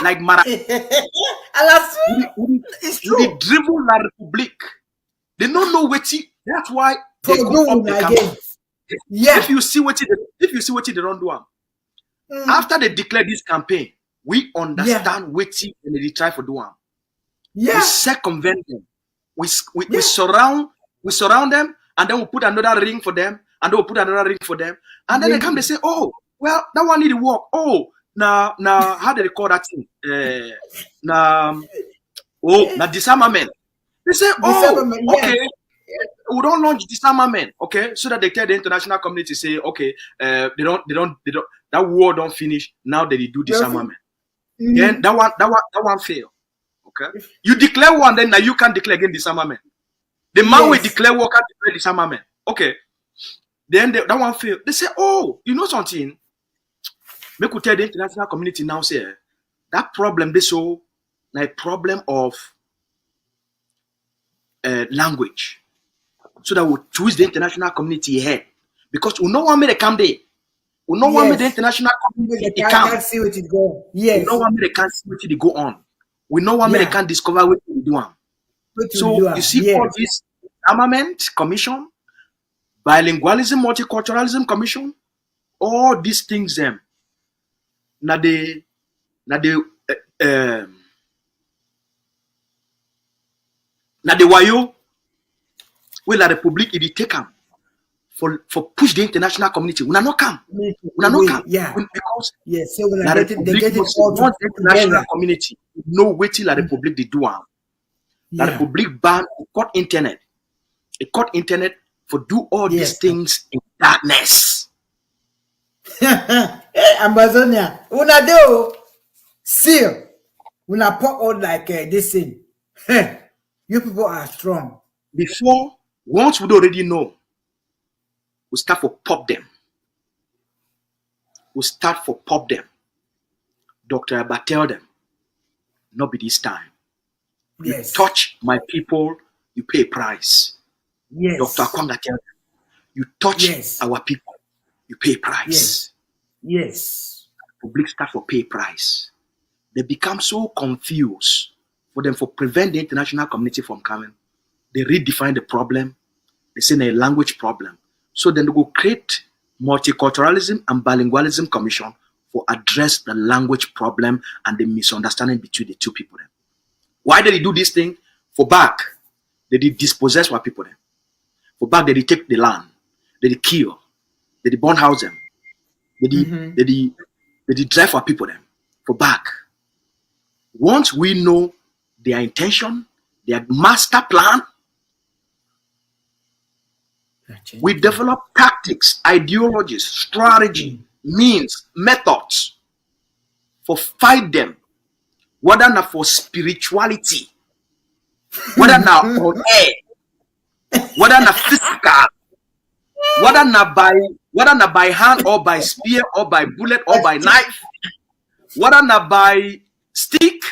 like Mara. It's true. They dribble La Republique. They don't know what it. That's why they For go up doing the again. campaign. Yeah. If you see what they don't do, after they declare this campaign, we understand what they try for doing. Yeah. We circumvent them. We surround them, and then we put another ring for them, and then we put another ring for them, and then they come. They say, "Oh, well, that one need to work." Oh, now, how do they call that thing? Now disarmament. They say, "Oh, okay, we don't launch disarmament, okay," so that they tell the international community, say, "Okay, they don't. That war don't finish. Now they do disarmament." Then that one fail. Okay, you declare one, then now you can declare again disarmament. The man will declare war can declare disarmament. Okay, then that one fail. They say, "Oh, you know something? Make we tell the international community now, say that problem they show a problem of language, so that we choose the international community ahead, because we know one may they come there. We know one may the international community they can't see what it go. Yes. We know one may they can't see what it go on. We know one may they can't discover what they do on. So you see all this armament commission, bilingualism, multiculturalism commission, all these things now the wayo will La Republique if you take them for push the international community. We not come. Yeah. Because so La Republique wants the international community know what La Republique they do. La Republique ban it cut internet for do all these things in darkness. Amazonia, una do see, una pop out like this thing. You people are strong. Before, once we already know, we start for pop them. Dr. Abba tell them, not be this time. You touch my people, you pay a price. Yes. Dr. Akwanga tell them, you touch our people, you pay a price. Yes. Public start for pay price. They become so confused for them for prevent the international community from coming. They redefine the problem. They say a language problem. So then they go create multiculturalism and bilingualism commission for address the language problem and the misunderstanding between the two people. Why did they do this thing? For back, they did dispossess our people. For back, they did take the land. They did kill. They did burn house them. They did drive our people. For back. Once we know their intention, their master plan, we develop tactics, ideologies, strategy, means, methods for fight them, whether not for spirituality, whether not on air, whether not physical, whether not by hand or by spear or by bullet or by knife, whether not by stick,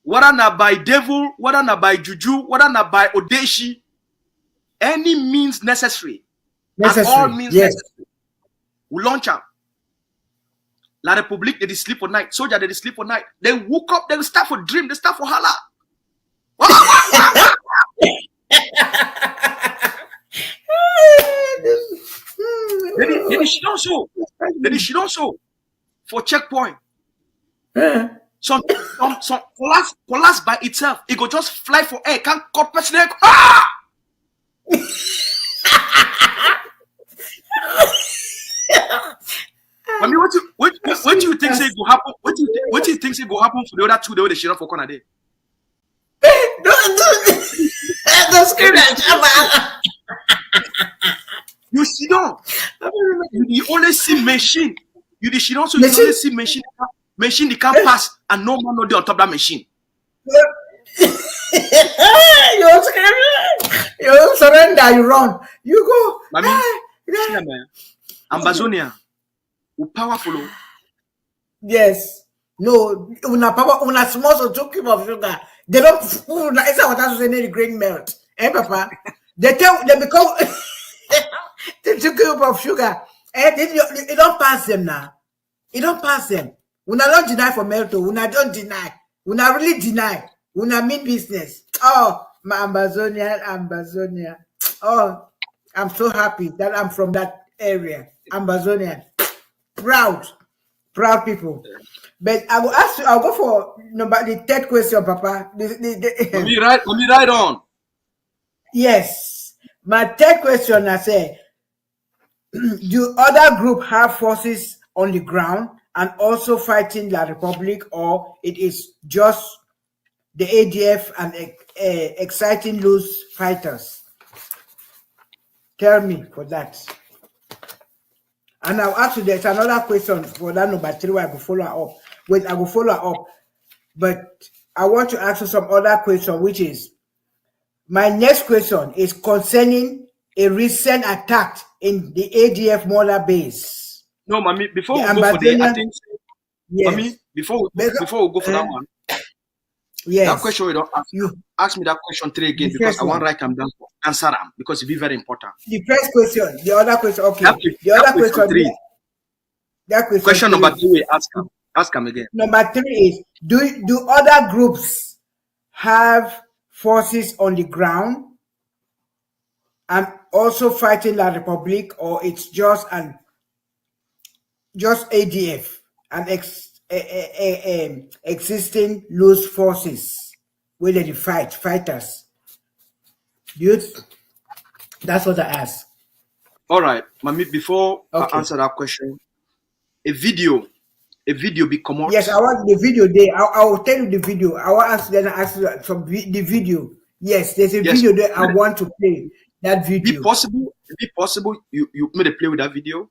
whether not by devil, whether not by juju, whether not by odeshi. Any means necessary. And all means necessary. We launch out. La Republique, they sleep for night. Soldier, they sleep for night. They woke up, they start for dream, they start for holla. Then she don't show. For checkpoint. Some collapse by itself. It go just fly for air. Can't cut person. I mean, what do you think say go happen? What do you think say go happen for the other two? They share for corner day. Don't scream at You see don't. You only see machine. You see also you only see machine. Machine they can't pass and no man no dey on top of that machine. You scream. You surrender. You run. You go. Man. Amazonia. We powerful. Yes. No. Una power. Una small so 2 cubes of sugar. They don't. It's what I say. The grain melt. Papa. They become. The 2 cubes of sugar. It don't pass them now. It don't pass them. Una don't deny for Melto. Una don't deny. Una really deny. Una mean business. Oh, my Ambazonia. Oh, I'm so happy that I'm from that area. Ambazonia. Proud people. But I will ask you, I'll go for the third question, Papa. Let me write on. Yes. My third question, I say, do other group have forces on the ground and also fighting the Republic, or it is just the ADF and exciting loose fighters? Tell me for that. And I'll ask you, there's another question for that number 3 where I will follow up. Wait, I will follow up. But I want to ask you some other question, which is, my next question is concerning a recent attack in the ADF Mola base. No, Mami, before we go for the, I think, yes. Mami, before we go for that one, yes. That question you don't ask me that question 3 again, because I want to write them down to answer them, because it be very important. The first question, the other question, okay. The other question 3. That question number 2, ask them again. Number 3 is, do other groups have forces on the ground and also fighting the Republic, or it's just ADF and existing loose forces where they fighters? Youth, that's what I asked. All right, Mami, before I answer that question, a video be come out. Yes, I want the video there. I will tell you the video. I will ask you the video. Yes, there's a video there. I want to play that video. Be possible you made a play with that video?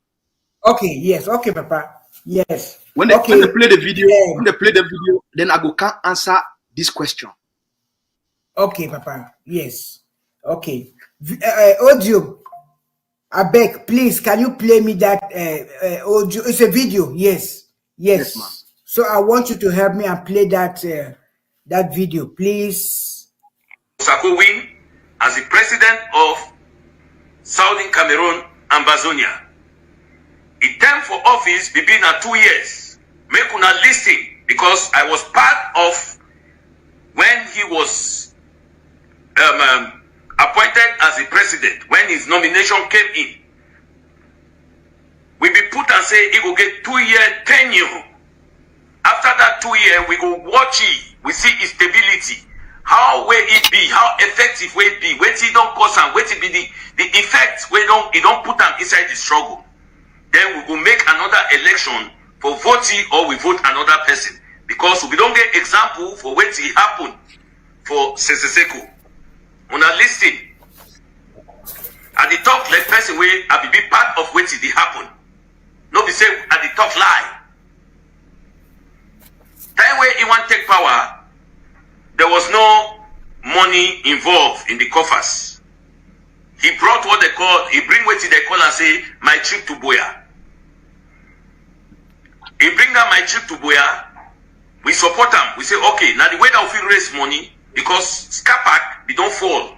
Okay, yes, okay, Papa. Yes. When they play the video, then I can't answer this question. Okay, Papa. Yes. Okay. Audio. I beg, please, can you play me that audio? It's a video. Yes, ma'am. So I want you to help me and play that video, please. Sako win as the president of Southern Cameroon, Ambazonia. The term for office between 2 years. Make una listen, because I was part of when he was appointed as the president, when his nomination came in. We be put and say he will get 2-year tenure. After that 2 year, we go watch it. We see his stability. How will it be? How effective will it be? Wait till don't cause and wait till be the effect we don't put them inside the struggle. Then we will make another election for voting, or we vote another person. Because we don't get example for what will happen for Seseseko. Una listen. At the talk, let person way I be part of what will happen. No be say at the talk lie. Time where he want take power, there was no money involved in the coffers. He brought what they call, he bring what they call and say, my trip to Boya. He bring that my trip to Boya, we support them. We say, okay, now the way that we raise money, because Scapac, they don't fall.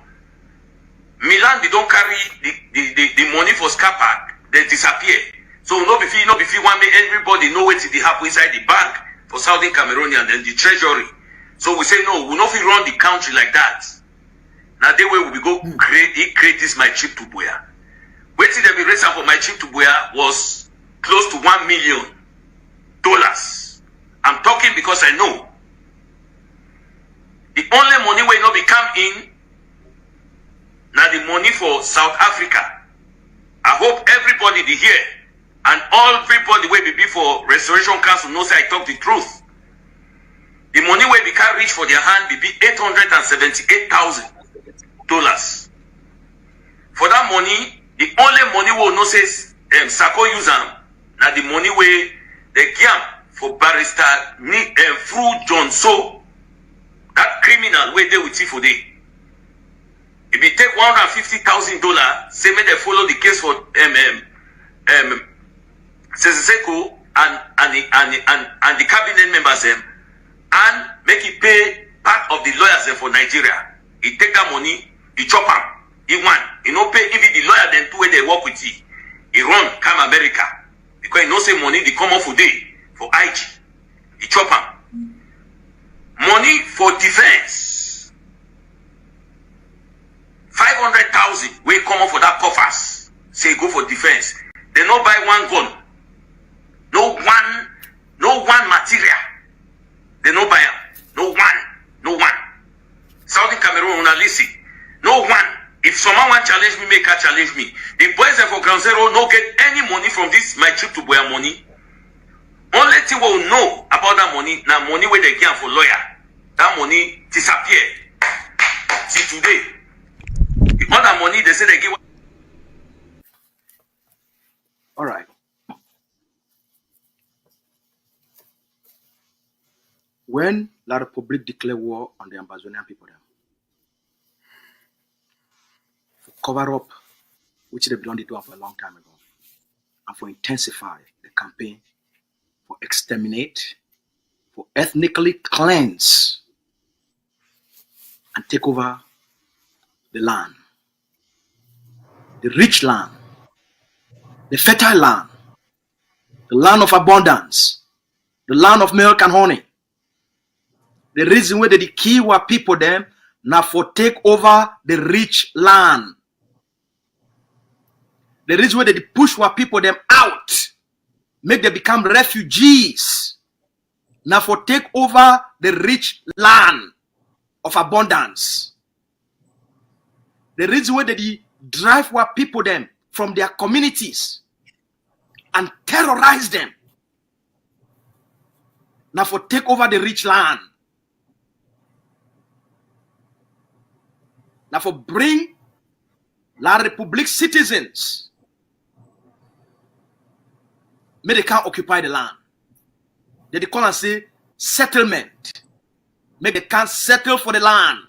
Milan, they don't carry the money for Scapac, they disappear. So no be one make everybody know what they have inside the bank for Southern Cameroon and then the treasury. So we say no, we not run the country like that. Now the way we go create this my trip to Boya. Waiting the reason for my trip to Boya was close to $1 million. I'm talking because I know the only money will not be come in. Now the money for South Africa. I hope everybody be here and everybody will be for Restoration Council knows I talk the truth. The money will be can reach for their hand will be $878,000. For that money, the only money will not say Sako use them. Now the money will they give for barrister through John So, that criminal where they will see for day. If you take $150,000, say may they follow the case for Seseseko and the cabinet members and make it pay part of the lawyers for Nigeria. He take that money, he chop am, he want, he no pay even the lawyer then two way they work with he run come America because he no say money they come off for day for IG. He chop am. Money for defense. 500,000 wey come for that coffers. Say go for defense. They no buy one gun. No one material. They no buy am. No one. Southern Cameroon, una listen. No one. If someone want challenge me, make her challenge me. The boys for Ground Zero no get any money from this my trip to Boya money. Only thing we will know about that money, now money where they get for lawyer. That money disappear. See today. The other money they say they give. All right. When La Republique declared war on the Amazonian people, for cover up, which they've done it for a long time ago, and for intensify the campaign, for exterminate, for ethnically cleanse, and take over the land, the rich land, the fertile land, the land of abundance, the land of milk and honey. The reason why they kill our people them now for take over the rich land. The reason why they push our people them out, make them become refugees. Now for take over the rich land of abundance. The reason why they drive our people them from their communities and terrorize them. Now for take over the rich land. Now for bring La Republique citizens, may they can't occupy the land. They call and say settlement. May they can't settle for the land.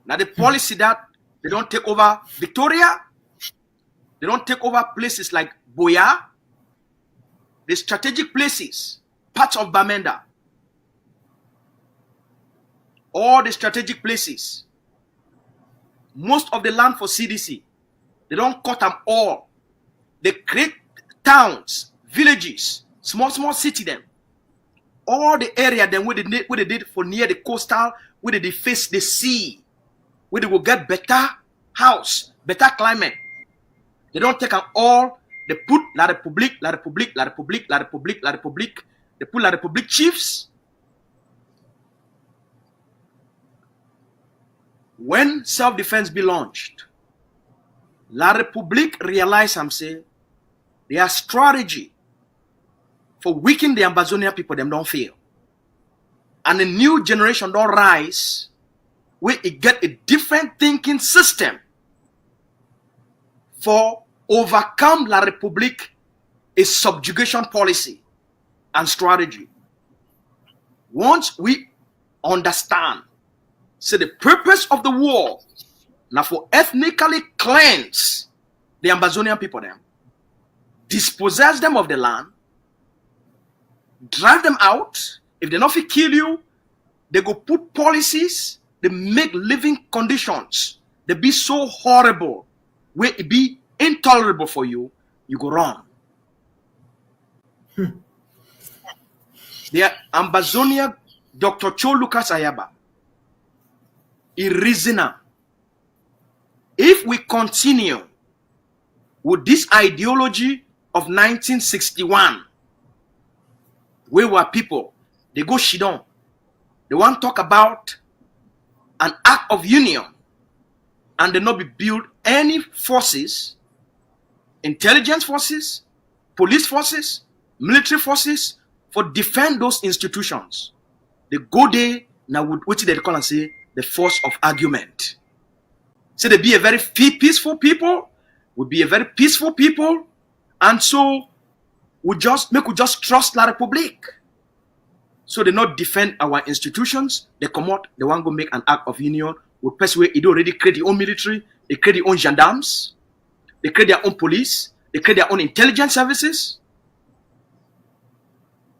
Now the policy that they don't take over Victoria, they don't take over places like Boya, the strategic places, parts of Bamenda, all the strategic places, most of the land for CDC, they don't cut them all. They create towns, villages, small city them. All the area then where they did for near the coastal, where they face the sea, where they will get better house, better climate. They don't take them all. They put La Republique. They put La Republique chiefs. When self-defense be launched, La Republique realize and say their strategy for weakening the Amazonian people them don't fail. And a new generation don't rise where it get a different thinking system for overcome La Republique a subjugation policy and strategy. Once we understand, say the purpose of the war now for ethnically cleanse the Amazonian people them, dispossess them of the land, drive them out. If they not fit kill you, they go put policies, they make living conditions, they be so horrible, where it be intolerable for you, you go run. The Amazonia, Dr. Cho Lucas Ayaba, a reasoner. If we continue with this ideology of 1961, where were people, they go shidon, they want to talk about an act of union, and they not be build any forces, intelligence forces, police forces, military forces, for defend those institutions. They go there now with which they call and say the force of argument. So they be a very peaceful people, we be a very peaceful people, and so we just trust La Republique. So they not defend our institutions, they come out, they want to go make an act of union with person where they already create their own military, they create their own gendarmes, they create their own police, they create their own intelligence services.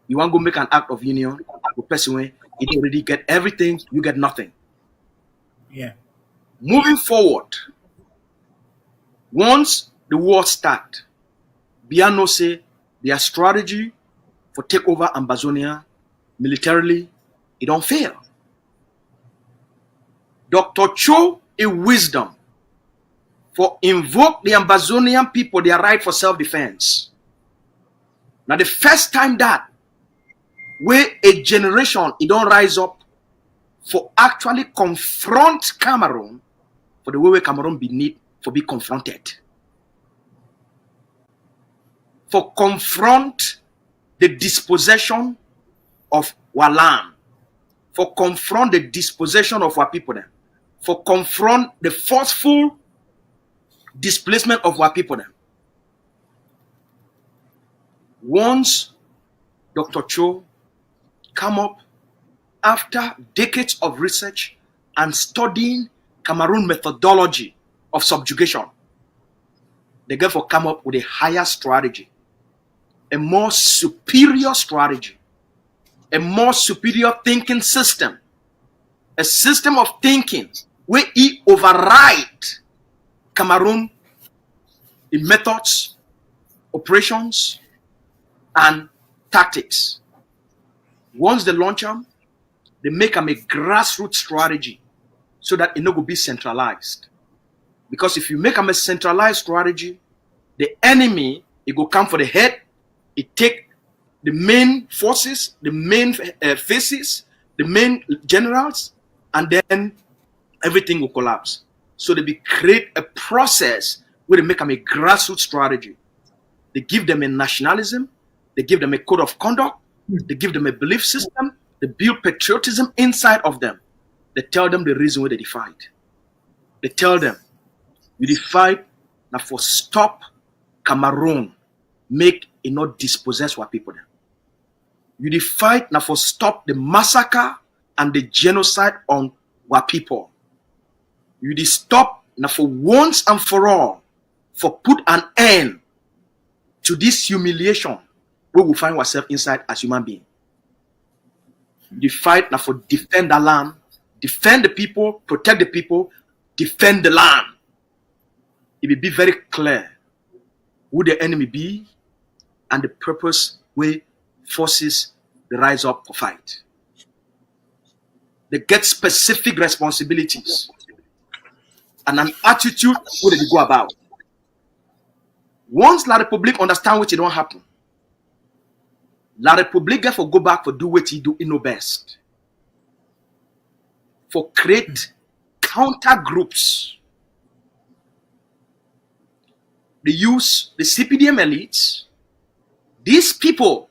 You want to go make an act of union with person where you already get everything, you get nothing. Yeah. Moving forward, once the war start, Biano say their strategy for take over Ambazonia militarily, it don't fail. Dr. Cho, a wisdom for invoke the Ambazonian people their right for self-defense. Now the first time that where a generation it don't rise up for actually confront Cameroon for the way Cameroon be need for be confronted. For confront the dispossession of our land. For confront the dispossession of our people then. For confront the forceful displacement of our people then. Once Dr. Cho come up after decades of research and studying Cameroon methodology of subjugation, they therefore come up with a higher strategy, a more superior strategy, a more superior thinking system, a system of thinking where he override Cameroon in methods, operations, and tactics. Once they launch them, they make them a grassroots strategy so that it no go be centralized. Because if you make them a centralized strategy, the enemy, it go come for the head, it take the main forces, the main faces, the main generals, and then everything will collapse. So they create a process where they make them a grassroots strategy. They give them a nationalism, they give them a code of conduct, they give them a belief system, they build patriotism inside of them. They tell them the reason why they fight. They tell them, you fight now for stop Cameroon, make it not dispossess our people then. You fight now for stop the massacre and the genocide on our people. You stop now for once and for all, for put an end to this humiliation where we find ourselves inside as human beings. You fight now for defend the land, defend the people, protect the people, defend the land. It will be very clear who the enemy be and the purpose where forces the rise up for fight. They get specific responsibilities and an attitude where they go about. Once La Republique understand what it don't happen, La Republique therefore go back for do what he do in no best. For create counter groups. They use the CPDM elites. These people,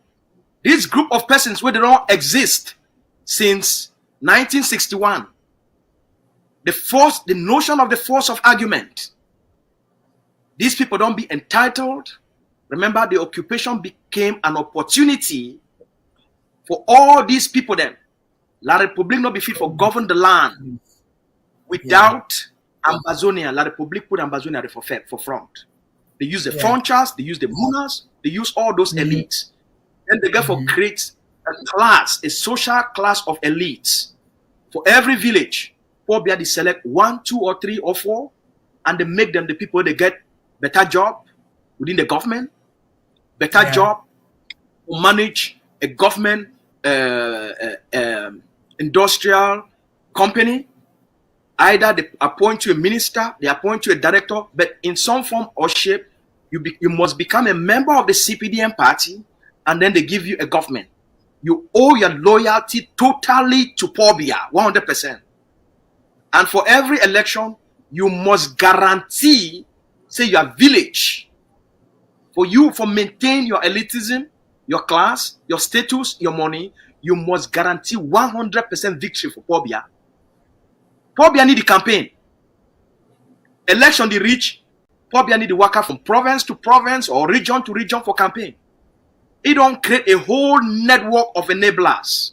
this group of persons where they don't exist since 1961. The notion of the force of argument. These people don't be entitled. Remember, the occupation became an opportunity for all these people then. La Republique not be fit for govern the land without Ambazonia. La Republique put Ambazonia for front. They use the Fonchas, they use the Munas, they use all those elites. Then they therefore create a class, a social class of elites. For every village, Pobia they select 1, 2, or 3, or 4, and they make them the people they get better job within the government, better job to manage a government industrial company. Either they appoint you a minister, they appoint you a director, but in some form or shape, you must become a member of the CPDM party, and then they give you a government. You owe your loyalty totally to Pobia, 100%. And for every election, you must guarantee, say, your village. For maintain your elitism, your class, your status, your money, you must guarantee 100% victory for Pobia. Pobia need the campaign. Election the reach, Pobia need to work out from province to province or region to region for campaign. It don't create a whole network of enablers,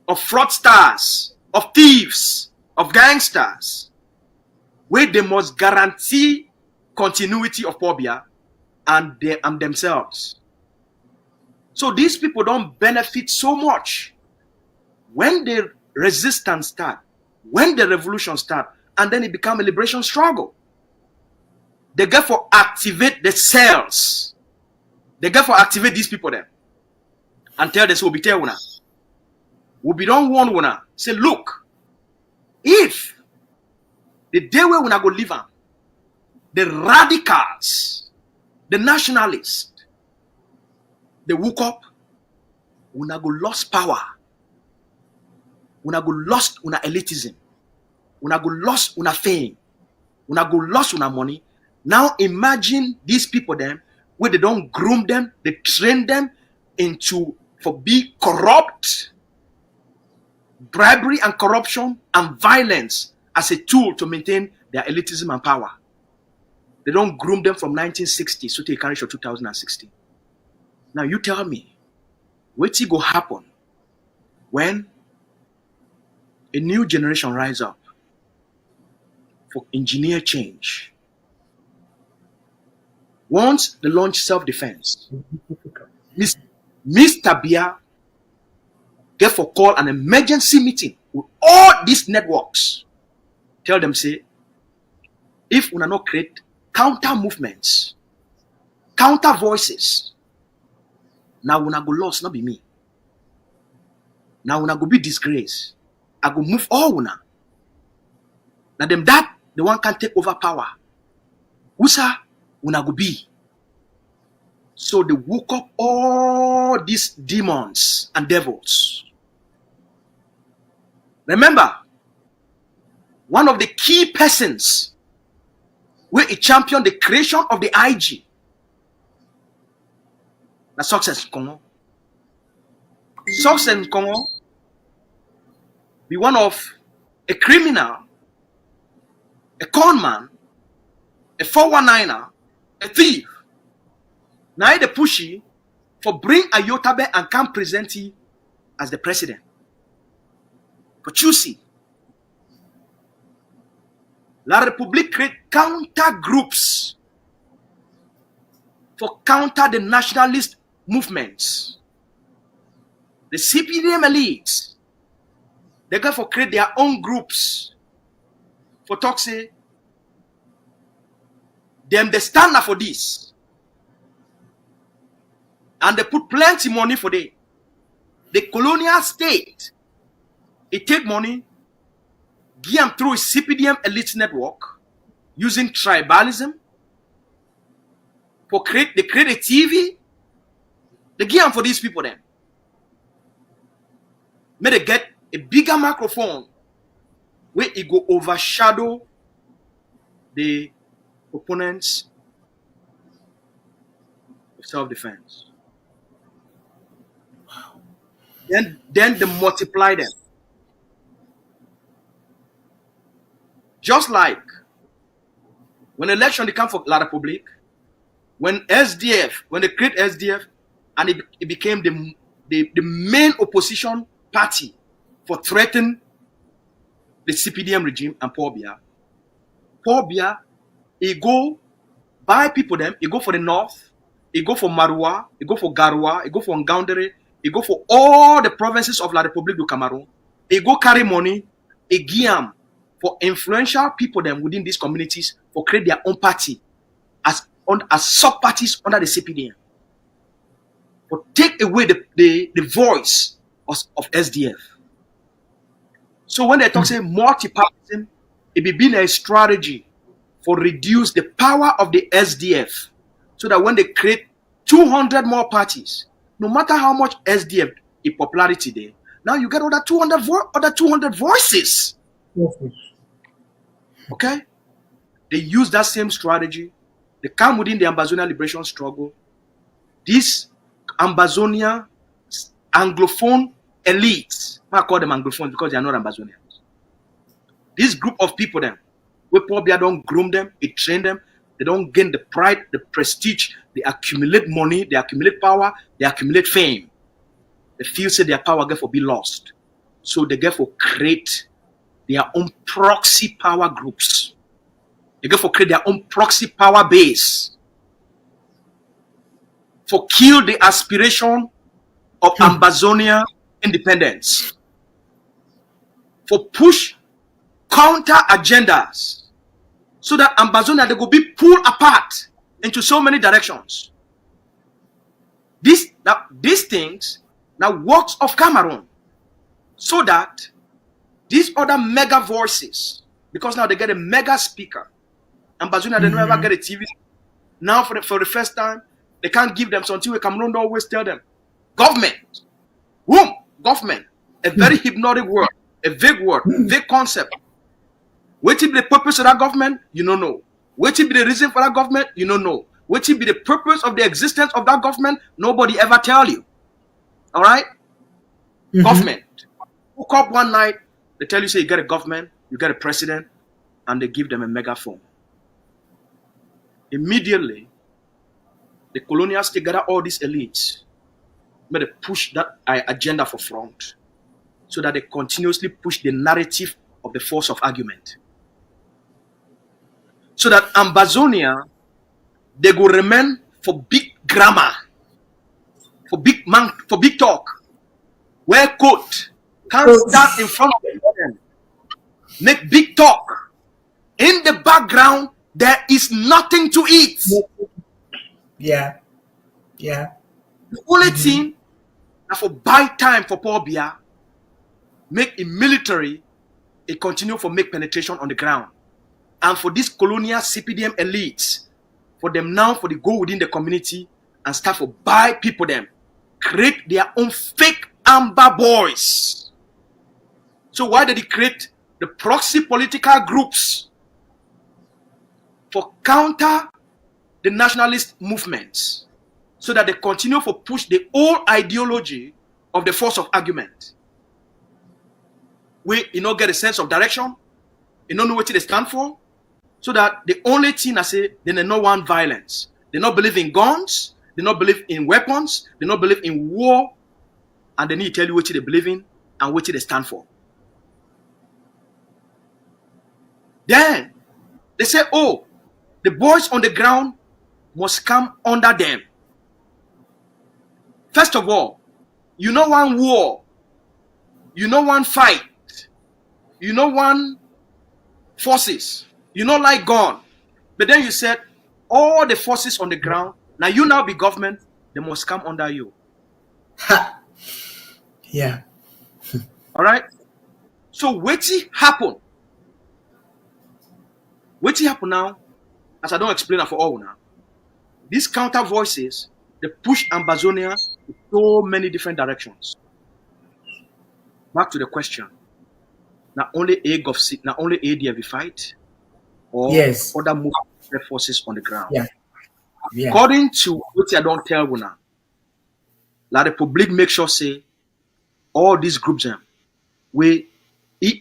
of fraudsters, of thieves, of gangsters, where they must guarantee continuity of Pobia and themselves. So these people don't benefit so much when the resistance start, when the revolution start, and then it become a liberation struggle. They therefore activate the cells, They get for activate these people then. And tell them, so we tell una. We be don't warn una. Say, look, if the day where una go live on, the radicals, the nationalists, they woke up, una go lost power. Una go lost una elitism. Una go lost una fame. Una go lost una money. Now imagine these people then, where they don't groom them, they train them into for be corrupt, bribery and corruption and violence as a tool to maintain their elitism and power. They don't groom them from 1960 so they carry for 2016. Now you tell me, what's go happen when a new generation rise up for engineer change? Once they launch self-defense, Mr. Bia get for call an emergency meeting with all these networks. Tell them, say, if we not create counter movements, counter voices, now we not go lost, not be me. Now we not go be disgrace. I go move all una. Now them that the one can take over power. Usa una go be. So they woke up all these demons and devils. Remember, one of the key persons where he championed the creation of the IG. The Success Congo. Success Congo be one of a criminal, a con man, a 419er, a thief. Now the pushy for bring Ayotabe and come present him as the president. But you see, La République create counter groups for counter the nationalist movements. The CPDM elites, they go for create their own groups for talk say, them they stand up for this. And they put plenty money for them. The colonial state, it take money, give them through a CPDM elite network, using tribalism, they create a TV, they give them for these people then. May they get a bigger microphone where it go overshadow the opponents of self-defense. Then they multiply them. Just like when election they come for La République, when they create SDF, and it became the main opposition party for threatening the CPDM regime and Paul Biya, he go buy people them, he go for the north, he go for Marua, he go for Garoua, he go for Ngaoundéré, he go for all the provinces of La République du Cameroon, he go carry money, he give them for influential people them within these communities for create their own party as sub-parties under the CPDM. For take away the voice of SDF. So when they talk say multi-partyism, it be been a strategy for reduce the power of the SDF, so that when they create 200 more parties, no matter how much SDF is popularity there, now you get other 200 voices. Okay? They use that same strategy. They come within the Ambazonia liberation struggle. These Ambazonia Anglophone elites, I call them Anglophones because they are not Ambazonians. This group of people then, where Paul Biya don't groom them, he train them, they don't gain the pride, the prestige, they accumulate money, they accumulate power, they accumulate fame. They feel say their power get for be lost. So they get for create their own proxy power groups. They get for create their own proxy power base. For kill the aspiration of Ambazonia independence. For push counter agendas. So that Ambazonia they go be pulled apart into so many directions. these things now works of Cameroon, so that these other mega voices, because now they get a mega speaker, and Bazonia they never get a TV. Now for the first time, they can't give them something. Cameroon don't always tell them, government, whom government, a very hypnotic word, a vague word, vague concept. What will be the purpose of that government? You don't know. What will be the reason for that government? You don't know. What will be the purpose of the existence of that government? Nobody ever tell you. All right? Government. Woke up one night, they tell you, say you get a government, you get a president, and they give them a megaphone. Immediately, the colonials together all these elites, but they push that agenda for front, so that they continuously push the narrative of the force of argument. So that Ambazonia, they go remain for big grammar, for big talk, where quote can't stand in front of them, make big talk. In the background, there is nothing to eat. Yeah. The only thing that for buy time for Paul Biya, make a military, it continue for make penetration on the ground. And for these colonial CPDM elites, for them now for the go within the community and start for buy people them, create their own fake amber boys. So why did they create the proxy political groups for counter the nationalist movements, so that they continue to push the old ideology of the force of argument? We get a sense of direction, know what they stand for, so that the only thing I say, they don't want violence. They don't believe in guns, they don't believe in weapons, they don't believe in war, and they need to tell you what they believe in and what they stand for. Then they say, oh, the boys on the ground must come under them. First of all, one war, one fight, one forces, like gun. But then you said, all the forces on the ground, now you now be government, they must come under you. Yeah. All right? So what happen? What happen now, as I don't explain it for all now, these counter voices, they push Ambazonia in so many different directions. Back to the question. Not only ADF fight, or other movement forces on the ground. Yeah. According to what I don't tell you now, La Republic make sure say all these groups we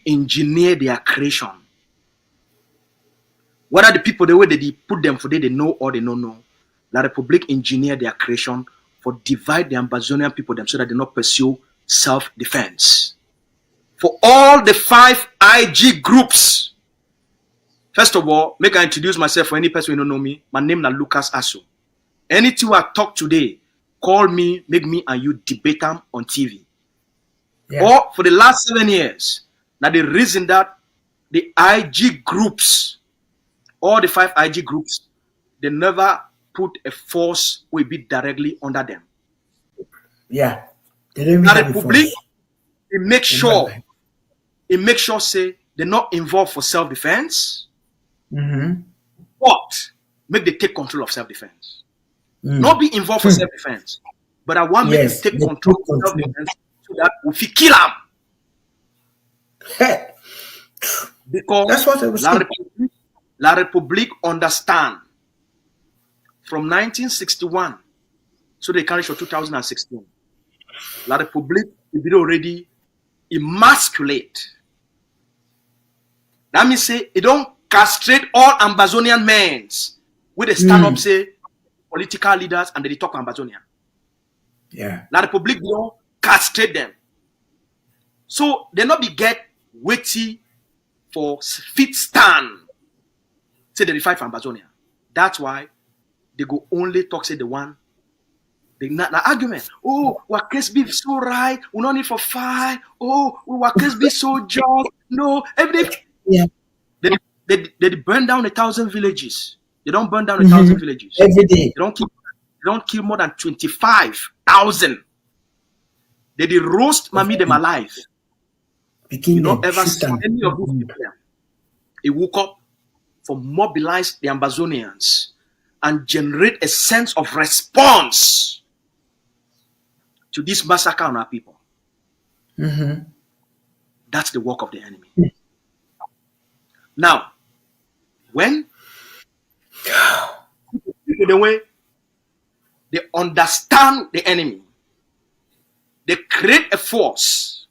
engineer their creation. Whether the people the way they put them for they know or they don't know, La Republic engineer their creation for divide the Ambazonian people them so that they not pursue self-defense. For all the 5 IG groups. First of all, make I introduce myself for any person who don't know me. My name is Lucas Asu. Anything I talk today, call me, make me and you debate them on TV. Yeah. Or for the last 7 years, now the reason that the IG groups, all the 5 IG groups, they never put a force will be directly under them. Yeah. They don't have Republic, it makes sure say they're not involved for self-defense. But make they take control of self-defense. Not be involved for self-defense. But I want me to take control of self-defense so that we can kill them. Because that's what I was La Republique understand from 1961, so they carry for 2016. La Republique is already emasculate. That means say it don't castrate all Ambazonian men with a stand up say political leaders and they talk Ambazonia. Yeah. La Republique don't castrate them. So they not be get waiting for fit stand. Say they fight for Ambazonia. That's why they go only talk say the one. The argument. Oh, our case be so right. We don't need for fight. Oh, our case be so just. No, everything. Yeah. They burn down 1,000 villages. They don't burn down 1,000 villages. Every day. They don't don't kill more than 25,000. They did roast Mami them alive. You don't ever see any of those people there. He woke up for mobilize the Ambazonians and generate a sense of response to this massacre on our people. That's the work of the enemy. Now, when the way they understand the enemy, they create a force,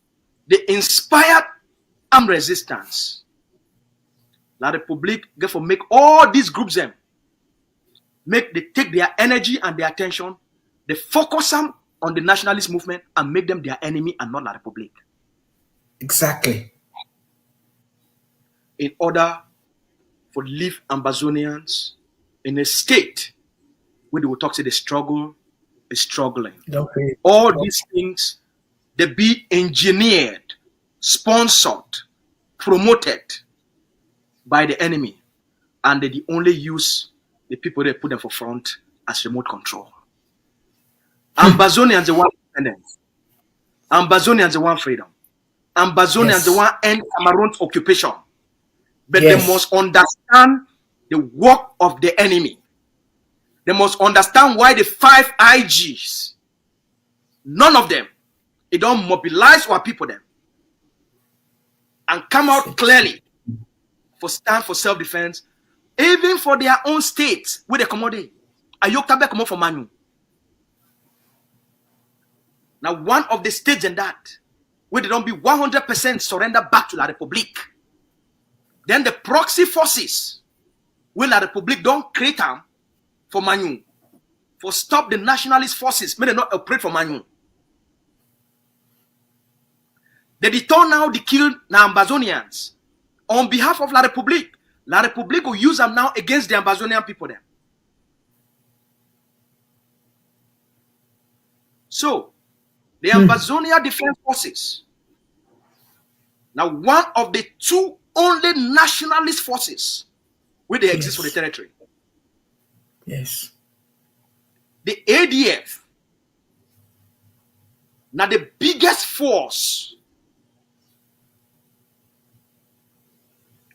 they inspire armed resistance. La Republique therefore make all these groups them they take their energy and their attention, they focus them on the nationalist movement and make them their enemy and not La Republique. Exactly. In order for leave Ambazonians in a state where they will talk to the struggle is struggling. Okay. All these things, they be engineered, sponsored, promoted by the enemy, and they only use the people they put them for front as remote control. Ambazonians the one independence. Ambazonians the one freedom. Ambazonians the one end Cameroon's occupation. But they must understand the work of the enemy. They must understand why the 5 IGs, none of them, it don't mobilize our people them and come out clearly for stand for self-defense, even for their own states where they come out. Ayoktabe come out for Manu. Now, one of the states in that, where they don't be 100% surrender back to La Republique. Then the proxy forces, where La Republique don't create them for Manu, for stop the nationalist forces, may they not operate for Manu. They return now the kill the Ambazonians on behalf of La Republique. La Republique will use them now against the Ambazonian people then. So, the Ambazonia Defense Forces, now one of the 2 only nationalist forces where they exist for the territory. Yes. The ADF, now the biggest force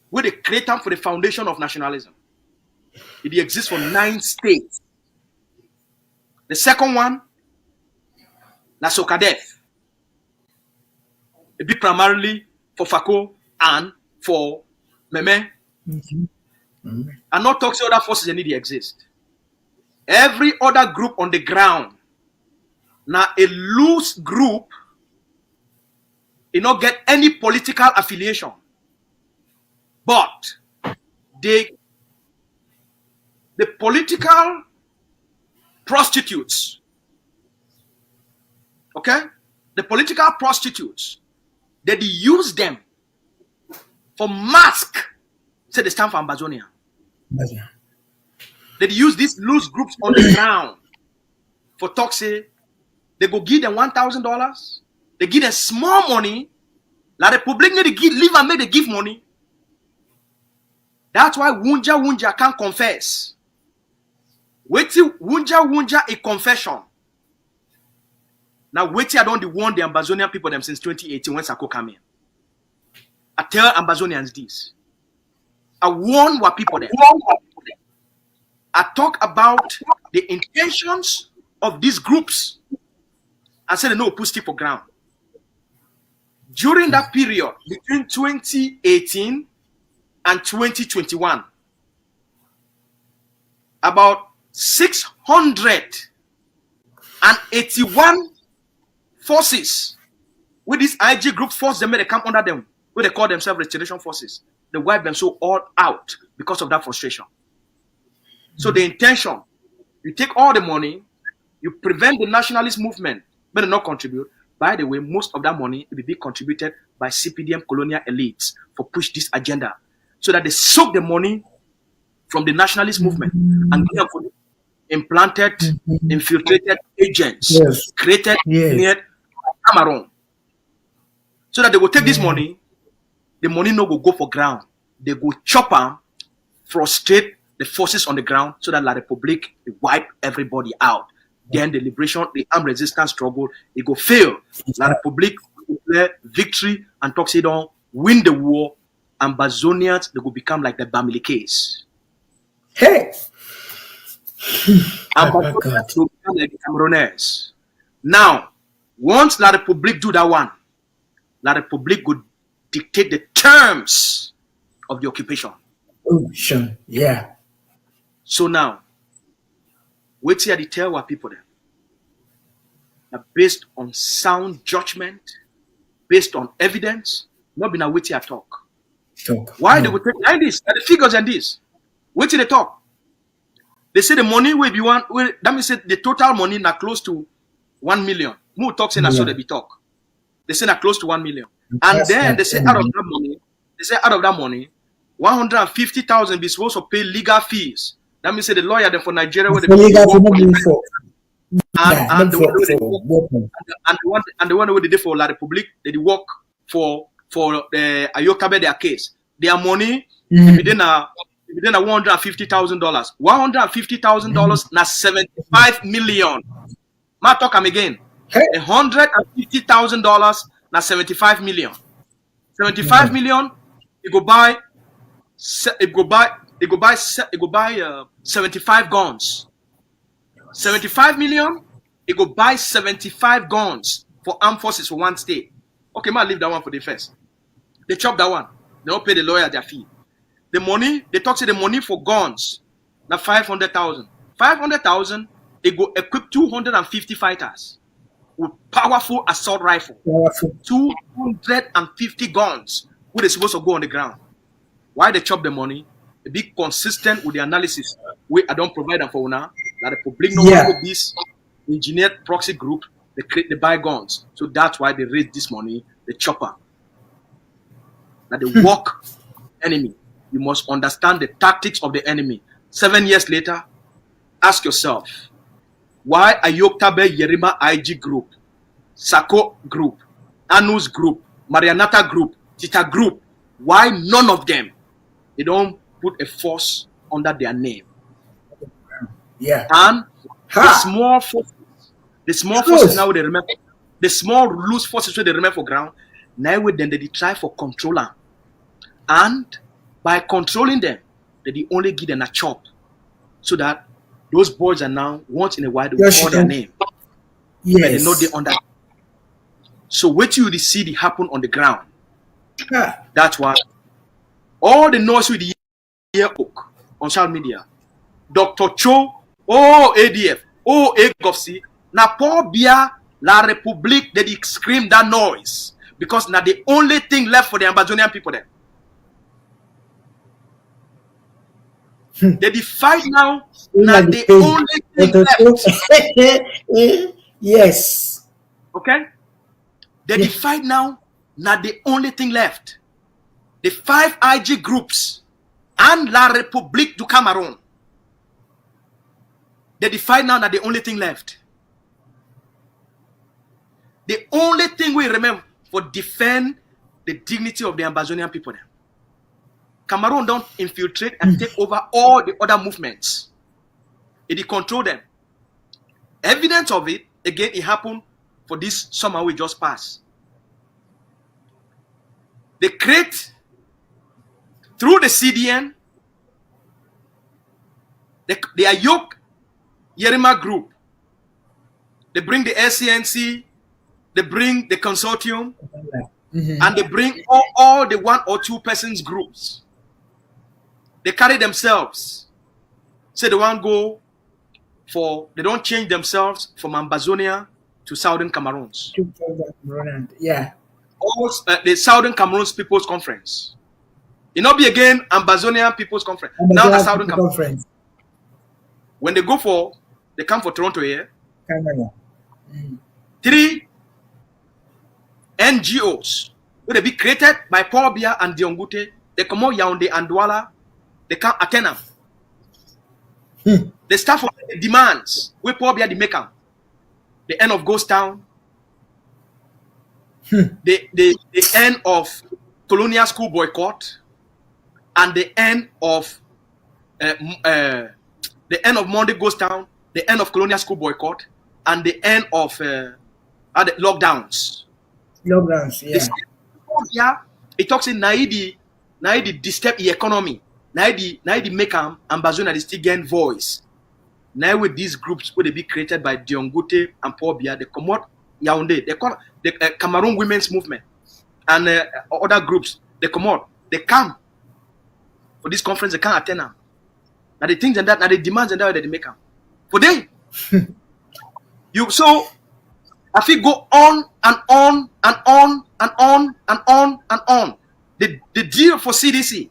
where they create them for the foundation of nationalism. It exists for 9 states. The second one, Nasokadef. It be primarily for Fako and for Meme. And not talk to other forces that need to exist. Every other group on the ground, now a loose group, it not get any political affiliation. But the political prostitutes, okay? The political prostitutes, they use them for mask, say they stand for Ambazonia. They use these loose groups on the ground for talk, say, they go give them $1,000, they give them small money, La Republique need to give, leave and make they give money. That's why Wunja can't confess. Wait till Wunja a confession. Now wait till I don't warn the Ambazonian people them since 2018 when Sako came in. I tell Ambazonians this. I warn what people there. I talk about the intentions of these groups. I said they know put stick for ground. During that period between 2018 and 2021, about 681 forces with this IG group force them, they come under them, where they call themselves restoration forces. They wipe them so all out because of that frustration. So the intention, you take all the money, you prevent the nationalist movement, but they not contribute. By the way, most of that money will be contributed by CPDM colonial elites for push this agenda, so that they soak the money from the nationalist movement and give them for implanted, infiltrated agents created near Cameroon, so that they will take this money. The money no go for ground. They go chop them, frustrate the forces on the ground so that La Republique wipe everybody out. Then the liberation, the armed resistance struggle, it go fail. La Republique will declare victory and Tuxedo win the war. Ambazonians, they will become like the Bamili case. Hey. Ambazonians will become like the Camerooners. Now, once La Republique do that one, La Republique would dictate the terms of the occupation. Oh, sure. Yeah. So now, wait here to tell our people then. Now, based on sound judgment, based on evidence, not been a wait here talk. Why they would take like this? The figures and this. Wait till they talk. They say the money will be one. That means the total money now close to 1 million. Who talks in so they be talk. They say now close to 1 million. And then they say out of that money, 150,000 be supposed to pay legal fees. That means the lawyer then for Nigeria where they and the one where they did for La Republique, they work for the Ayokabe their case. Their money within a $150,000. $150,000 na 75 million. Ma talk am again. $150,000 na 75 million. 75 million. It go buy 75 guns. 75 million. It go buy 75 guns for armed forces for one state. Okay, man, leave that one for the first. They chop that one. They don't pay the lawyer their fee. The money, they talk to the money for guns. Now 500,000. 500,000, they go equip 250 fighters with powerful assault rifle. 250 guns who they supposed to go on the ground. Why they chop the money? They be consistent with the analysis. I don't provide them for now. That the public know this engineered proxy group, they buy guns. So that's why they raise this money, the chopper. That they walk enemy. You must understand the tactics of the enemy. 7 years later, ask yourself, why Ayoktabe Yerima IG group, Sako group, Anus group, Marianata group, Tita group, why none of them, they don't put a force under their name? Yeah. And the small forces now they remember, the small loose forces where they remember for ground, now with them they try for controller. And by controlling them, they only give them a chop. So that those boys are now once in a while they will call their name. Yes. And they know they under. So what you see the happen on the ground. That's why all the noise with the ear hook on social media. Dr. Cho, ADF, AGOFC, na Paul Bia, La Republique, they scream that noise. Because now the only thing left for the Ambazonian people there. They fight now, not the only thing left. Yes. Okay? They fight now, not the only thing left. The 5 IG groups and La Republique du Cameroon. They fight now, not the only thing left. The only thing we remember for defend the dignity of the Ambazonian people there. Cameroon don't infiltrate and take over all the other movements. It control them. Evidence of it, again, it happened for this summer we just passed. They create, through the CDN, they are yoke Yerima group. They bring the SCNC, they bring the consortium, and they bring all the 1 or 2 persons groups. They carry themselves. Say they want go for, they don't change themselves from Ambazonia to Southern Cameroons. Yeah. The Southern Cameroons People's Conference. It not be again Ambazonian People's Conference. Now the Southern Conference. When they go for, they come for Toronto here. 3 NGOs will they be created by Paul Bia and Diongute. They come out Yaoundé and Douala. They can't attend them. They start from the demands. We Paul Bia the make them. The end of Ghost Town. The end of colonial school boycott. And the end of the end of Monday goes down, the end of colonial school boycott, and the end of the lockdowns. Lockdowns, yeah. Yeah, it talks in Naidi disturb the economy. Naidi make Ambazonia they still gain voice. Now with these groups where they be created by Diongute and Paul Biya, they come out Yaoundé, they call the Cameroon Women's Movement and other groups. They come out, they come for this conference, they can't attend them. Now the things and that, now the demands and that they make them. For they, so I feel go on and on and on and on and on and on. The deal for CDC.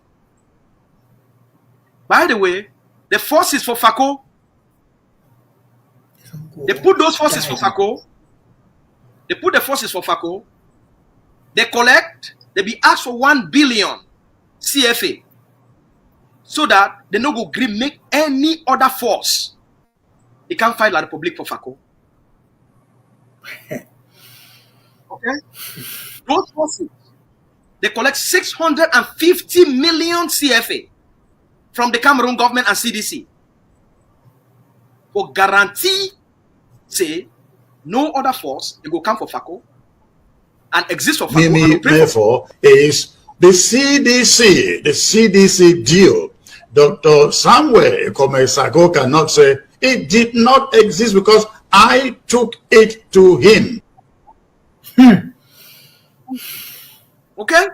By the way, the forces for FACO, they put those forces for FACO. They put the forces for FACO. They collect. They be asked for 1 billion CFA, so that they no go agree make any other force. They can't fight La Republique for FACO. Okay, those forces they collect 650 million CFA from the Cameroon government and CDC for guarantee. Say no other force they go come for FACO and exist for FACO. Therefore, is the CDC deal. Dr. Samuel Komesago cannot say it did not exist because I took it to him. Okay,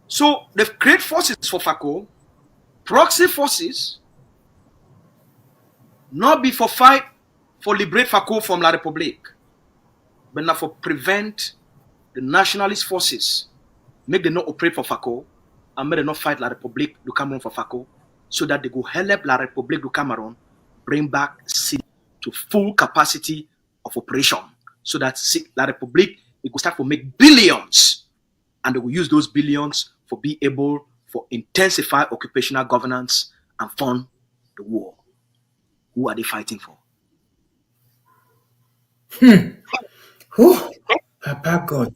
so they've created forces for FACO, proxy forces, not be for fight for liberate FACO from La Republique, but not for prevent the nationalist forces, make them not operate for FACO, and make them not fight La Republique du Cameroon for FACO, so that they go help La Republique du Cameroon bring back city to full capacity of operation, so that La Republique it will start to make billions, and they will use those billions for be able for intensify occupational governance and fund the war. Who are they fighting for? Papa God.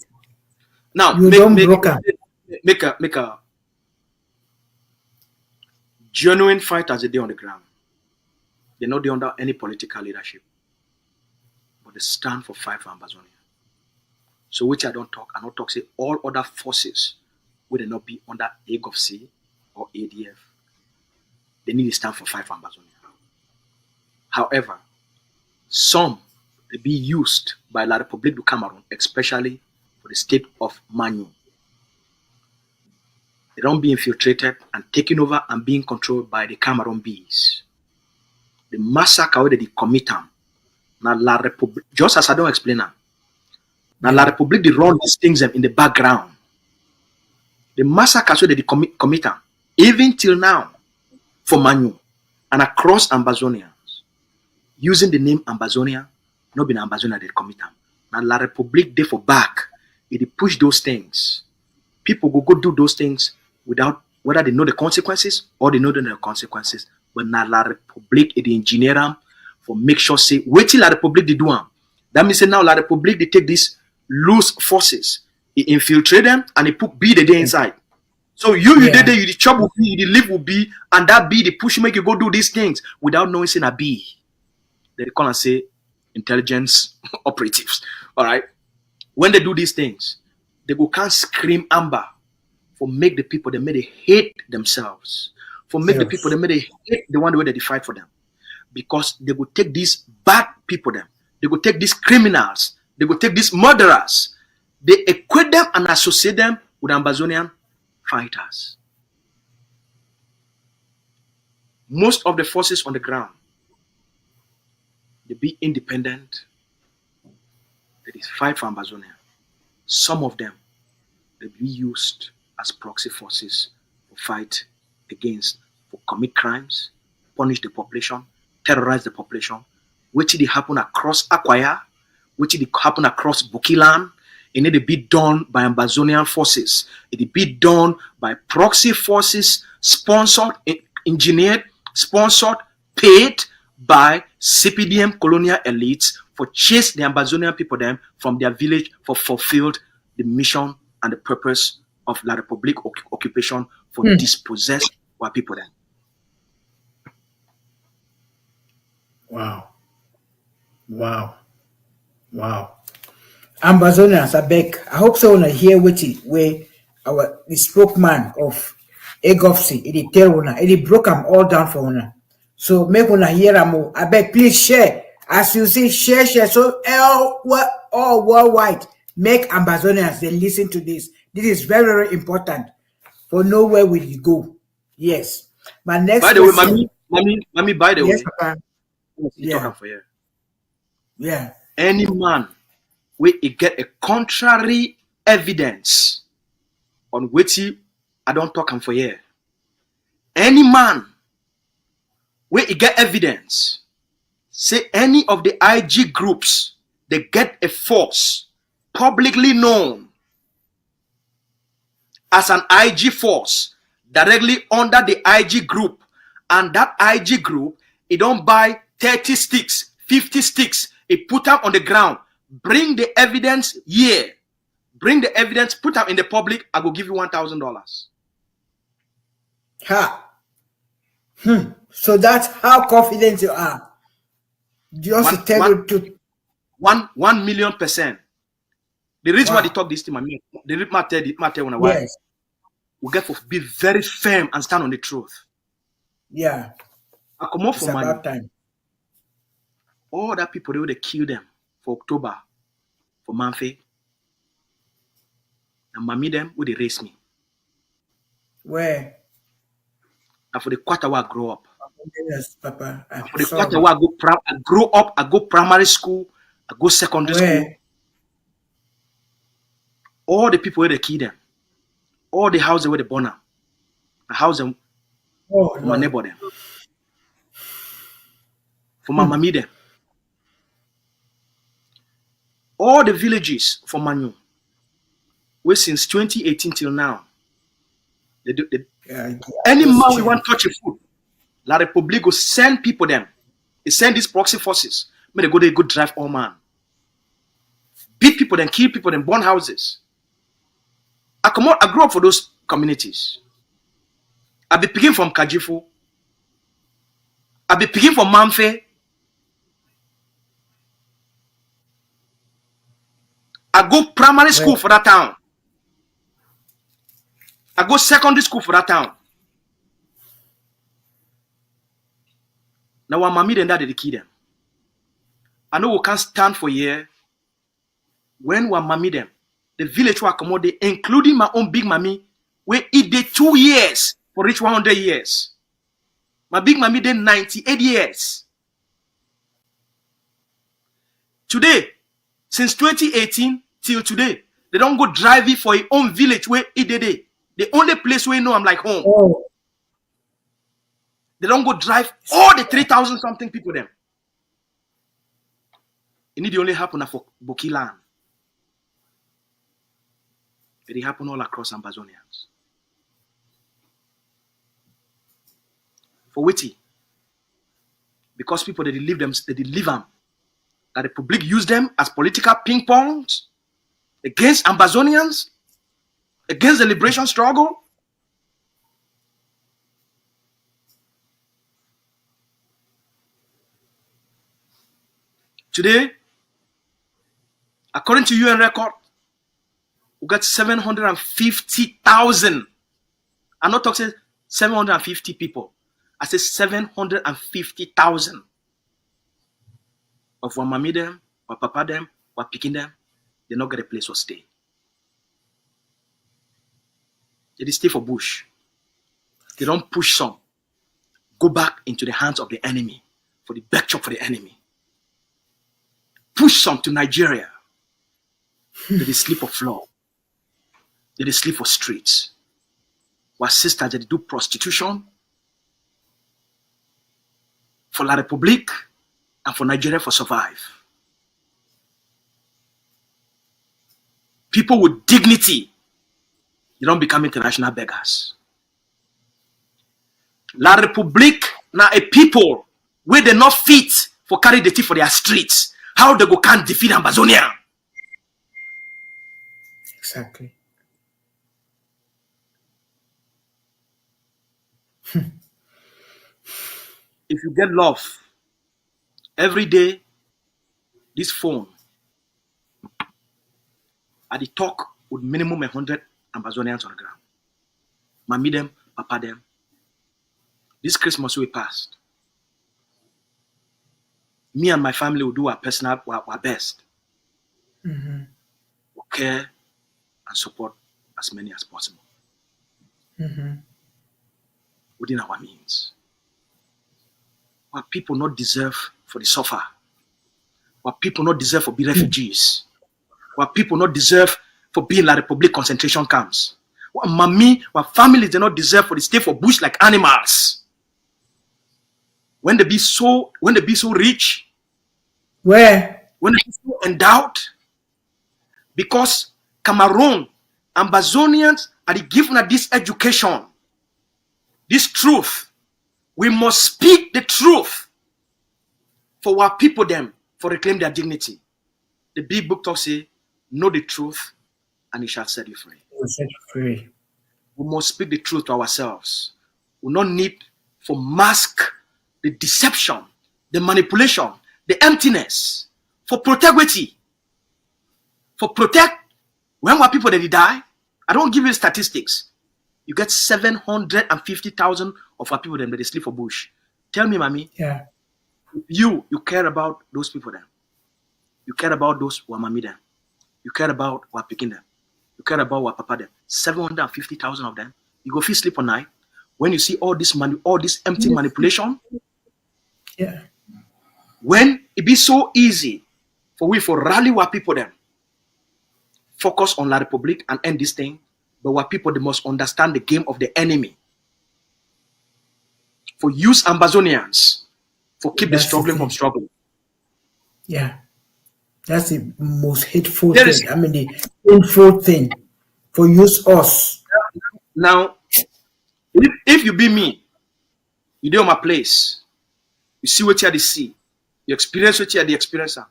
Now You don't broker. make a genuine fighters a day on the ground. They're not under any political leadership, but they stand for fight for Ambazonia. So which I don't talk say all other forces will not be under AGOFC or ADF. They need to stand for fight for Ambazonia. However, some they be used by La Republique du Cameroon, especially for the state of Manu. They don't be infiltrated and taken over and being controlled by the Cameroon bees. The massacre where they commit them. Now La Republique, just as I don't explain them. Now La Republique they run these things in the background. The massacre where they commit them, even till now, for Manu and across Ambazonia, using the name Ambazonia, not been Ambazonia they commit them. Now La Republique they for back, they push those things. People go do those things without whether they know the consequences or they know the consequences. But now La Republique they engineer them for make sure say wait till La Republique they do them. That means say now La Republique they take these loose forces, they infiltrate them and they put B the day inside. So you did there, you the chop will be, you the live will be, and that B the push make you go do these things without knowing saying a B. They call and say intelligence operatives. All right. When they do these things, they go can't scream amber for make the people they may they hate themselves, for make the people they may they hate the one way they fight for them, because they will take these bad people them, they will take these criminals, they will take these murderers, they equate them and associate them with Ambazonian fighters. Most of the forces on the ground, they be independent, they fight for Ambazonia. Some of them, they be used as proxy forces to fight against, for commit crimes, punish the population, terrorize the population, which did happen across Akwaya, which did happen across Bukilan, and it be done by Ambazonian forces. It be done by proxy forces, sponsored, engineered, sponsored, paid by CPDM colonial elites for chase the Ambazonian people them from their village for fulfilled the mission and the purpose of La Republique occupation for dispossess our people them. Wow. Wow. Wow. Ambazonians, I beg. I hope so wanna hear what it where our the spokesman of Egofsi, it tell una, it broke them all down for una. So make una hear am. I beg, please share. As you see, share. So all worldwide, make Ambazonians they listen to this. This is very, very important for know where will you go. Yes. My next By the way, question. mommy, by the Yes, way, Papa. you Yeah. talking for here. Yeah. Any man where he get a contrary evidence on which I don't talk him for here. Any man where he get evidence, say any of the IG groups, they get a force publicly known as an IG force directly under the IG group, and that IG group, it don't buy 30 sticks, 50 sticks, it put them on the ground, bring the evidence here, bring the evidence, put them in the public, I will give you $1,000. Ha. So that's how confident you are. Just One, to tell one, you to 1,000,000%. The reason why they wow. talk this thing, the reason matter when I why Yes. we get to be very firm and stand on the truth. Yeah. I come up It's for money. about time. All that people they would kill them for October, for Manfe, and mommy them would they raise me. Where? And for the quarter where I grow up. Yes, Papa. I'm For the sorry. quarter where I grow up, I go primary school, I go secondary school. Where? All the people where they kill them, all the houses where they burn them, the house them Oh, for my Lord. neighbor them, for my mommy them. All the villages for Manu, where since 2018 till now, Yeah, any just man we chill. want touch a food, La Republic will send people them. They send these proxy forces. May they go there, go drive all man. Beat people, then kill people, then burn houses. I grew up for those communities. I be picking from Kajifu. I be picking from Manfe. I go primary school Where? for that town. I go secondary school for that town. Now when mommy and daddy they kill them. I know we can't stand for a year. When we mommy them, the village will accommodate, including my own big mommy, where it did 2 years for reach 100 years. My big mommy did 98 years. Today, since 2018 till today, they don't go drive it for a own village where it did it. The only place where you know I'm like home. Oh, They don't go drive all the 3,000 something people them. It need only happen for Bokilan. But it happen all across Ambazonians. For witty. Because people they leave them, that the public use them as political ping pongs against Ambazonians, against the liberation struggle. Today, according to UN record, we got 750,000. I'm not talking 750 people. I say 750,000 of one mommy them, or papa them, or picking them. They not get a place to stay. They stay for bush. They don't push some. Go back into the hands of the enemy for the back chop for the enemy. Push some to Nigeria. They sleep on floor. They sleep for streets. While sisters they do prostitution for La Republique and for Nigeria for survive. People with dignity, they don't become international beggars. La Republique now a people where they not fit for carry the tea for their streets. How they go can't defeat Amazonia? exactly. If you get love, Every day, this phone, I dey talk with minimum 100 Amazonians on the ground. Mami them, papa them. This Christmas we passed. Me and my family will do our personal, our best. Mhm. We'll care and support as many as possible Mhm. within our means. What people not deserve for the suffer. What people not deserve for be refugees. What people not deserve for being like Republic concentration camps. What families they not deserve for the stay for bush like animals. When they be so rich, Where? when they be so endowed, because Cameroon, Ambazonians are given this education, this truth. We must speak the truth for our people them for reclaim their dignity. The big book talks say, know the truth and it shall set you free. You set free. We must speak the truth to ourselves. We not need for mask the deception, the manipulation, the emptiness, for integrity, for protect. When our people they die, I don't give you statistics. You get 750,000 of our people them that they sleep for bush. Tell me, mommy, Yeah. you care about those people then. You care about those who are mommy them. You care about who are picking them. You care about what papa them. 750,000 of them. You go feel sleep all night. When you see all this empty manipulation, Yeah. when it be so easy for we for rally our people them, focus on La Republic and end this thing, but what people they must understand the game of the enemy. For use Ambazonians, for keep the That's the struggling thing. from struggling. Yeah. That's the most hateful There is- thing. I mean, the painful thing for use us. Now, if you be me, you do on my place, you see what you had to see, you experience what you had the experiencer,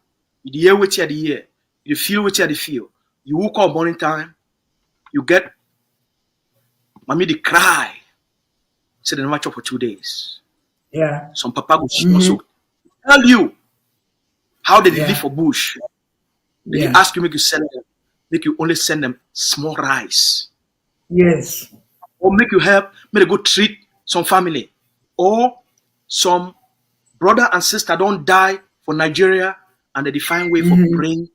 you hear what you had to hear, you feel what you had to feel. You woke up morning time, you get mommy the cry. Say they never chop for 2 days. Yeah. Some papa go also tell you how they Yeah. live for bush. They Yeah. ask you make you only send them small rice. Yes. Or make you help, make they go treat some family. Or some brother and sister don't die for Nigeria and they find way for bring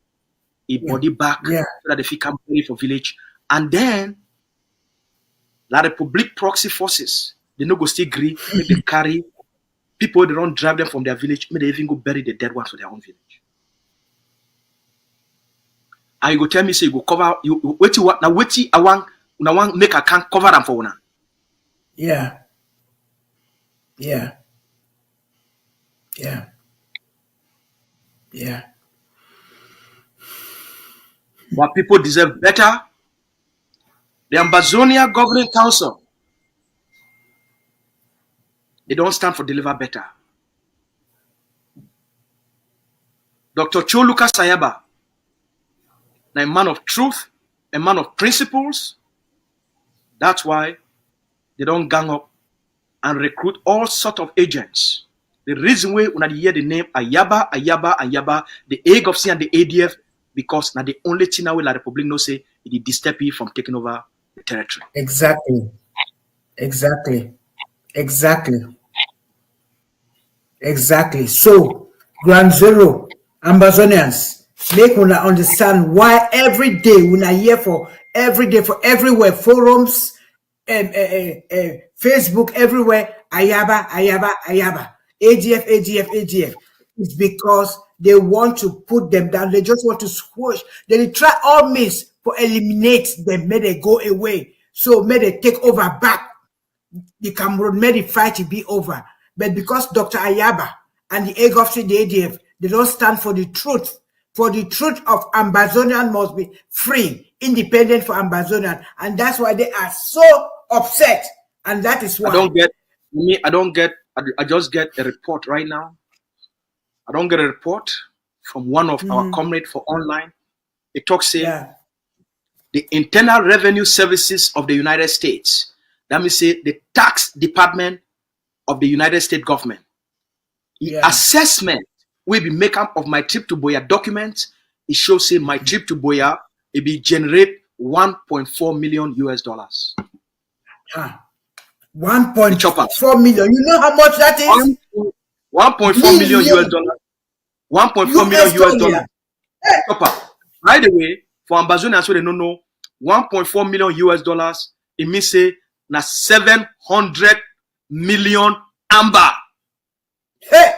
a body back Yeah. so that they fit come pay for village. And then La Republic proxy forces, they no go still agree, make they carry people, they don't drive them from their village, may they even go bury the dead ones for their own village. And you go tell me, say you go cover you wait you what now wait I want make a can cover them for una. Yeah. Yeah. Yeah. Yeah. What people deserve better. The Ambazonia Governing Council, they don't stand for deliver better. Dr. Choluka Sayaba, a man of truth, a man of principles. That's why they don't gang up and recruit all sorts of agents. The reason why when I hear the name Ayaba, the AGOFC and the ADF, because now the only thing now La Republic no say it disturb you from taking over the territory. Exactly. Exactly. Exactly. Exactly. So, Ground Zero, Ambazonians, make una understand why every day una hear for every day for everywhere forums, Facebook everywhere, Ayaba, AGF. It's because they want to put them down. They just want to squash. They try all means to eliminate them. May they go away. So may they take over back. The Cameroon made the fight to be over. But because Dr. Ayaba and the AGOFC, the ADF, they don't stand for the truth. For the truth of Ambazonian must be free, independent for Ambazonian. And that's why they are so upset. And that is why. I just get a report right now. I don't get a report from one of our comrades for online. It talks say the Internal Revenue Services of the United States. That means say the tax department of the United States government. Assessment will be make up of my trip to Boya documents. It shows say my trip to Boya it be generate 1.4 million US dollars. 1.4 million. You know how much that is? 1.4 million US dollars. 1.4 million US dollars. By the way, for Ambazonians who they don't know, 1.4 million US dollars, it means say na 700 million amber. Hey,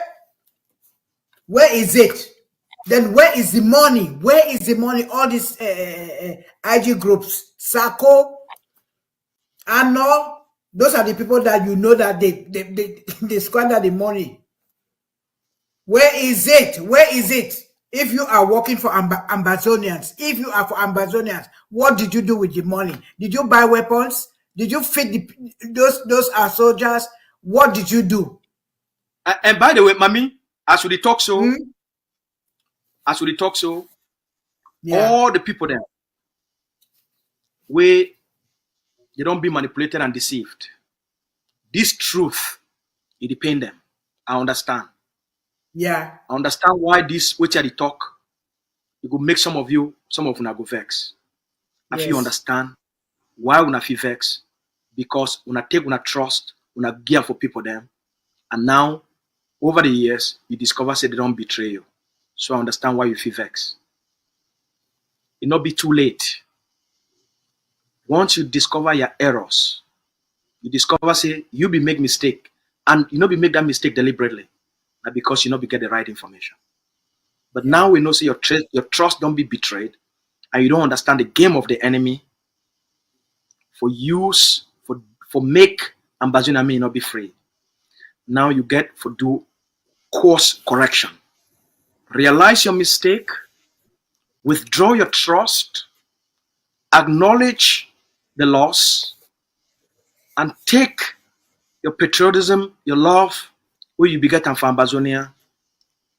where is it? Then where is the money? Where is the money? All these IG groups, Sako, Ano, those are the people that you know that they squander the money. Where is it? Where is it? If you are working for Ambazonians, if you are for Ambazonians, what did you do with the money? Did you buy weapons? Did you feed those are soldiers? What did you do? And by the way, Mami, as we talk so, all the people there, where they don't be manipulated and deceived. This truth, it depends them. I understand. Yeah. I understand why this, which are the talk, it will make some of you go vex. If you understand why una feel vex, because una take una trust, una gear for people them, and now over the years you discover say they don't betray you. So I understand why you feel vex. It not be too late. Once you discover your errors, you discover say you be make mistake, and you not be make that mistake deliberately, not because you not be get the right information. But now we know say your trust don't be betrayed, and you don't understand the game of the enemy. For make Ambazonian may not be free. Now you get for do course correction. Realize your mistake, withdraw your trust, acknowledge the loss, and take your patriotism, your love, where you be getting for Ambazonia,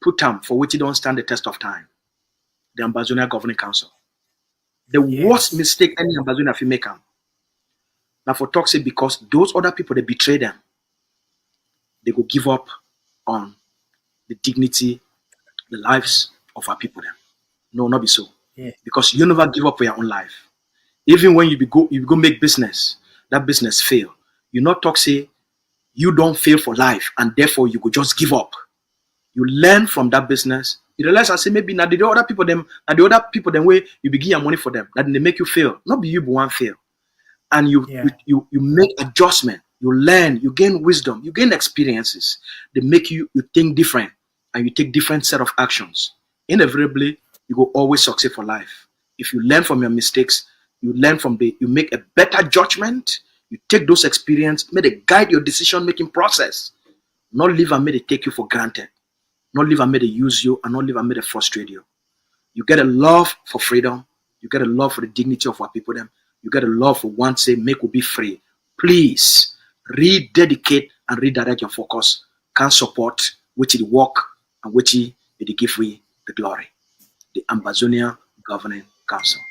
put them for which you don't stand the test of time. The Ambazonia Governing Council. The worst mistake any Ambazonia fi make them. Now for talk say because those other people they betray them, they go give up on the dignity, the lives of our people then. No, not be so. Yeah. Because you never give up for your own life. Even when you go make business, that business fail. You not talk say you don't fail for life and therefore you go just give up. You learn from that business. You realize I say maybe now the other people them way you begin your money for them that they make you fail. Not be you but one fail. And you make adjustment, you learn, you gain wisdom, you gain experiences. They make you think different and you take different set of actions. Inevitably, you will always succeed for life. If you learn from your mistakes, you make a better judgment, you take those experiences, may they guide your decision-making process. Not live and may they take you for granted. Not live and may they use you, and not live and may they frustrate you. You get a love for freedom, you get a love for the dignity of our people them. You get a love for one say, make will be free. Please rededicate and redirect your focus. Can support which it work and which it give we the glory. The Ambazonia Governing Council.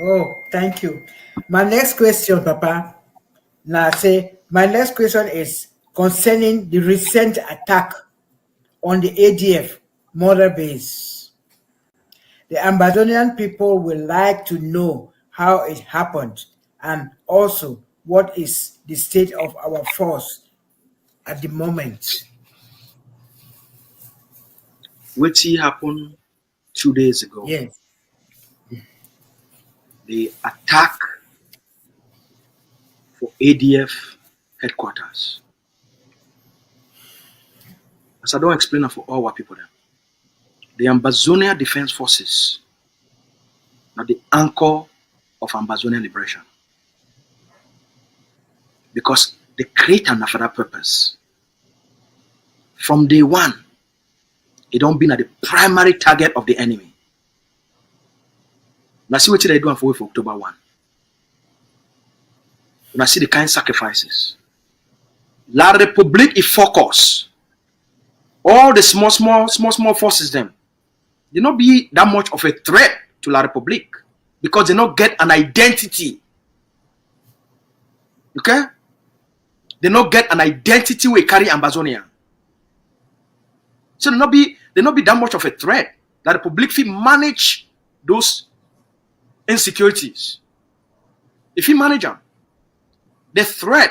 Oh, thank you. My next question, Papa. Now my next question is concerning the recent attack on the ADF mother base. The Ambazonian people will like to know how it happened and also what is the state of our force at the moment. Which happened 2 days ago. Yes. The attack for ADF headquarters. As I don't explain it for all our people there. The Ambazonia Defense Forces are the anchor of Ambazonian liberation. Because they create an for that purpose. From day one, it don't been at the primary target of the enemy. Now see what they do for October 1. Now see the kind of sacrifices. La République is focus. All the small forces them. They not be that much of a threat to La République because they not get an identity. Okay? They not get an identity we carry Ambazonia. So they not be that much of a threat that the public fee manage those insecurities. If you manage them, the threat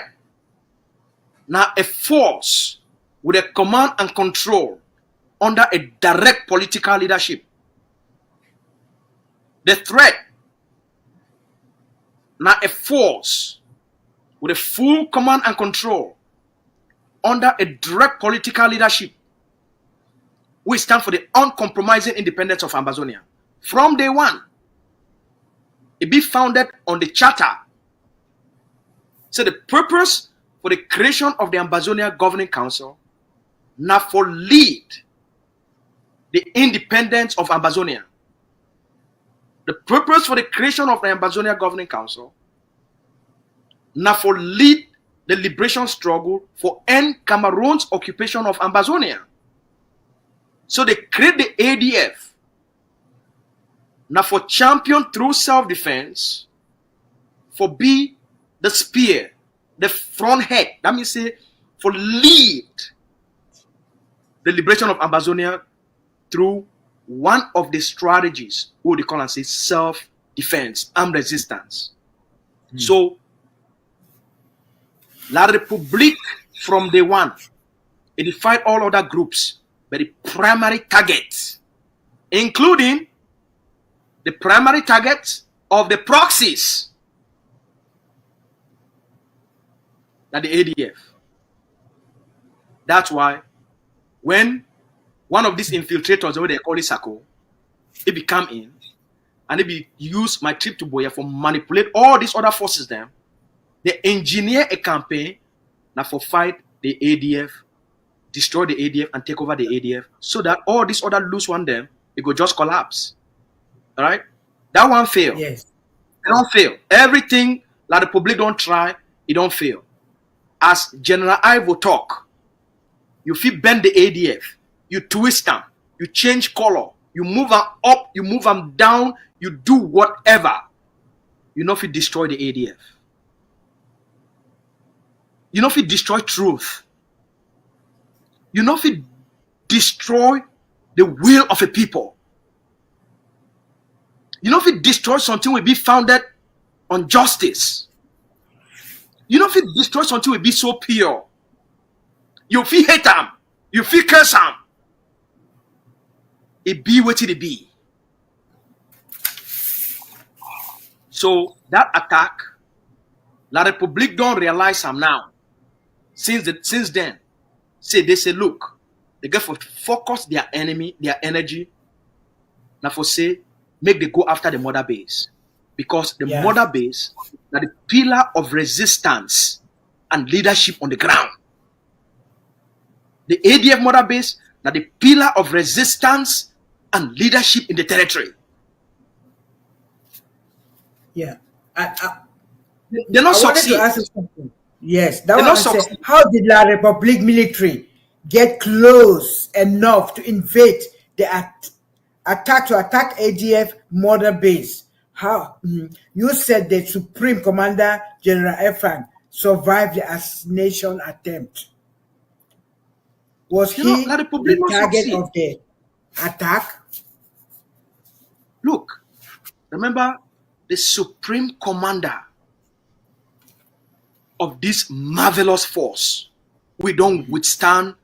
now a force with a command and control under a direct political leadership. The threat now a force with a full command and control under a direct political leadership. We stand for the uncompromising independence of Ambazonia. From day one, it be founded on the charter. So the purpose for the creation of the Ambazonia Governing Council now for lead the independence of Ambazonia. The purpose for the creation of the Ambazonia Governing Council now for lead the liberation struggle for end Cameroon's occupation of Ambazonia. So they create the ADF now for champion through self-defense, for be the spear, the front head. That means say for lead the liberation of Ambazonia through one of the strategies, what they call and say self-defense, armed resistance. So La République from day one, it defied all other groups, but the primary target, including the primary target of the proxies, that the ADF. That's why when one of these infiltrators, what they call it Sako, it be come in and it be use my trip to Boya for manipulate all these other forces them. They engineer a campaign now for fight the ADF, destroy the ADF and take over the ADF so that all these other loose one them, it go just collapse. All right? That one fail. Yes. It don't fail. Everything that the public don't try, it don't fail. As General Ivo talk, you feel bend the ADF, you twist them, you change color, you move them up, you move them down, you do whatever. You know if you destroy the ADF. You know if you destroy truth. You know if you destroy the will of a people. You know if you destroy something will be founded on justice. You know if you destroy something will be so pure. You feel hate them. You feel curse them. It be what it be. So that attack, La République don't realize them now. Since then, they say, look, they get for focus their enemy, their energy. Now for say, make they go after the mother base. Because the mother base is the pillar of resistance and leadership on the ground. The ADF mother base is the pillar of resistance and leadership in the territory. Yeah. They not I wanted succeed. to ask you something. Yes, that They was not I said, succeed. how did La République military get close enough to invade the attack ADF mother base? How you said the Supreme Commander General Efan survived the assassination attempt. Was You know, he La République the not target succeed. of the attack? Look, remember the Supreme Commander of this marvelous force. We don't withstand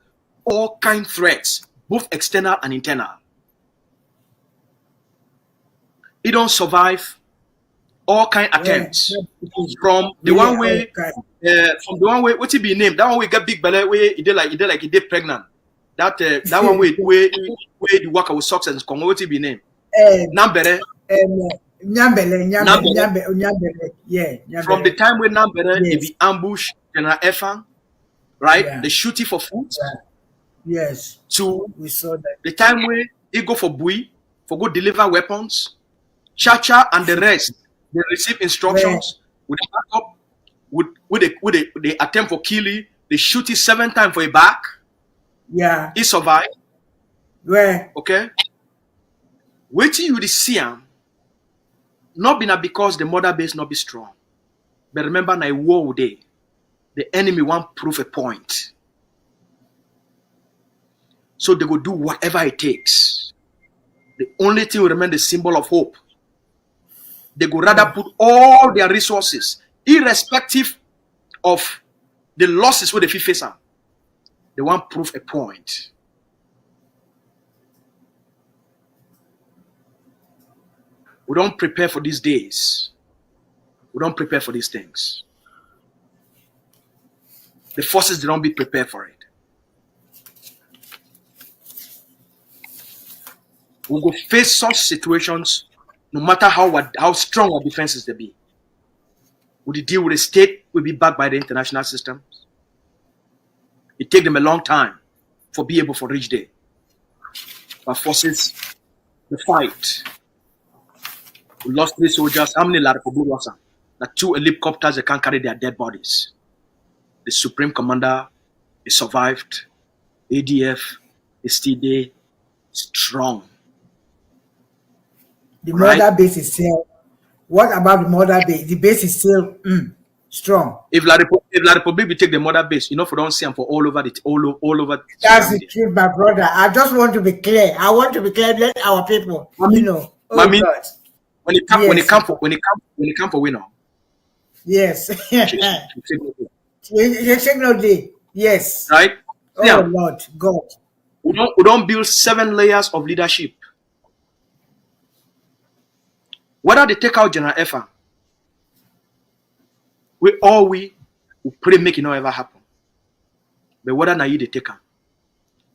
all kind threats, both external and internal. It don't survive all kind attempts. From the one way, what's it be named? That one we get big belly way. It did like it did pregnant. That one way the worker with success. What's it be named? Nambere. Nyambele. Yeah. Nyambele. From the time when Nambere, Yes. it be ambush General Efan, right? Yeah. The shooting for food. Yes, To we saw that. the time where he go for Bui, for go deliver weapons. Chacha and the rest, they receive instructions with the backup, with the attempt for killing. They shoot it 7 times for a back. Yeah. He survived. Where? Okay. Waiting you to see him, not be because the mother base not be strong. But remember, na war day, the enemy won't prove a point. So they will do whatever it takes. The only thing will remain the symbol of hope. They would rather put all their resources, irrespective of the losses where they face them. They want proof a point. We don't prepare for these days. We don't prepare for these things. The forces, they don't be prepared for it. We will face such situations no matter how strong our defenses they be. Would the deal with the state will be backed by the international systems? It take them a long time for be able to reach there. Our forces, the fight. We lost 3 soldiers. How many La Republic was there? The 2 helicopters, they can't carry their dead bodies. The Supreme Commander, he survived. ADF is still there, strong. The mother base is still. What about the mother base? The base is still strong. If La Republic we take the mother base, you know, for don't see them for all over. That's the truth, my brother. I just want to be clear. I want to be clear. Let our people, you know. Oh Mommy, God. when it come for winner. Yes. You check no day. Yes. Right? Oh Yeah. Lord, God. We don't build 7 layers of leadership. Whether they take out General Effa, we pray make it not ever happen. But whether now you they take them,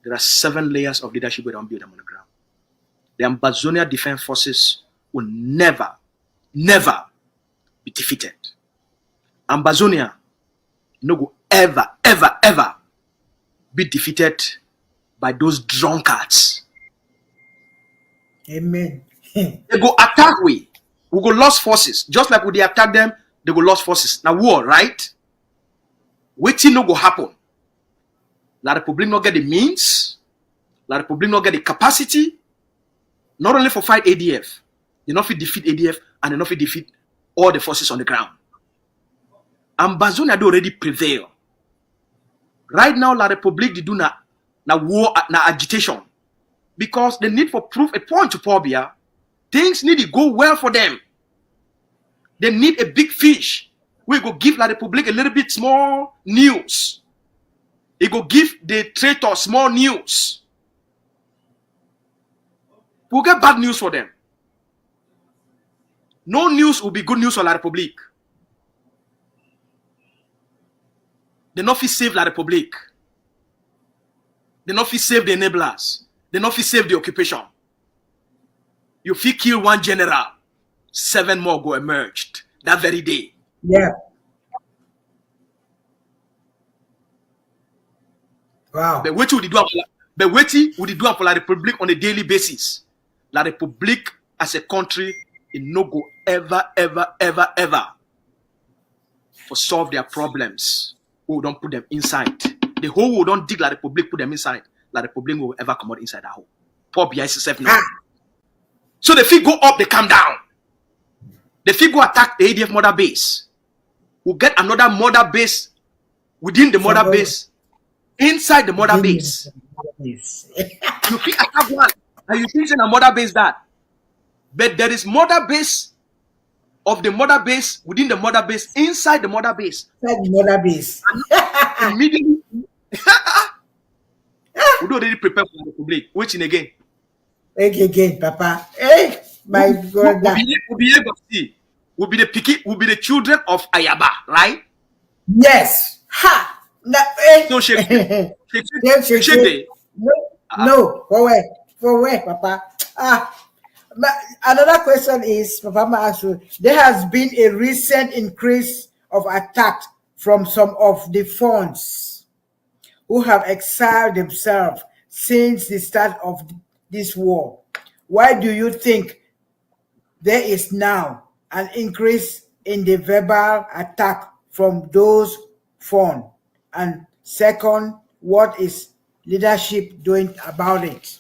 there are 7 layers of leadership we don't build them on the ground. The Ambazonia Defense Forces will never be defeated. Ambazonia no go ever be defeated by those drunkards. Amen. They go attack we go lost forces. Just like when they attack them, they go lost forces. Now war, right? Waiting no go happen. La Republic not get the means. La Republic not get the capacity. Not only for fight ADF. They not fit defeat ADF and they not fit defeat all the forces on the ground. Ambazonia do already prevail. Right now, La Republic they do na war, na agitation. Because they need for proof a point to Pobia. Things need to go well for them. They need a big fish. We go give La Republic a little bit small news. It go give the traitor small news. We'll get bad news for them. No news will be good news for La Republic. They not fit save La Republic. They not fit save the enablers. They not fit save the occupation. You fit kill 1 general, 7 more go emerged that very day. Yeah. Wow. But what would you do? But what would you do for La Republic on a daily basis? La Republic as a country, it no go ever for solve their problems. Who don't put them inside. The whole world don't dig La Republic, put them inside. La Republic will ever come out inside that hole. Poor BISSF now. So the fee go up, they come down. The fee go attack the ADF mother base. We'll get another mother base within the mother base. Inside the mother base. You feel attack one. And you think in a mother base that. But there is mother base of the mother base within the mother base, inside the mother base. Inside the mother base. And immediately we don't already prepare for the Republic. Waiting again. Again, Papa. Hey, my brother. We'll be able to see. We'll be the children of Ayaba, right? Yes. Ha! So shake. No. For where, Papa? But another question is, Papa asked you, there has been a recent increase of attacks from some of the funds who have exiled themselves since the start of this war. Why do you think there is now an increase in the verbal attack from those funds? And second, what is leadership doing about it?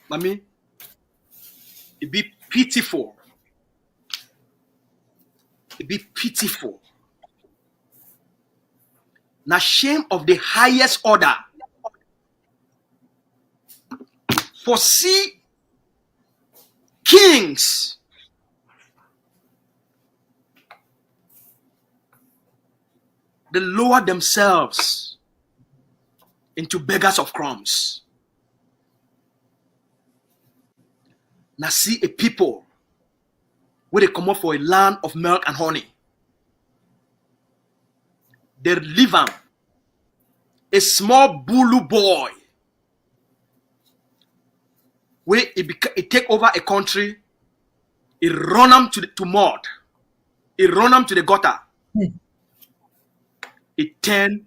Mommy, it be pitiful. It be pitiful. na shame of the highest order. For see kings they lower themselves into beggars of crumbs. Now see a people where they come up for a land of milk and honey. They live on a small bulu boy where it take over a country, it run them to mud, it run them to the gutter. It turn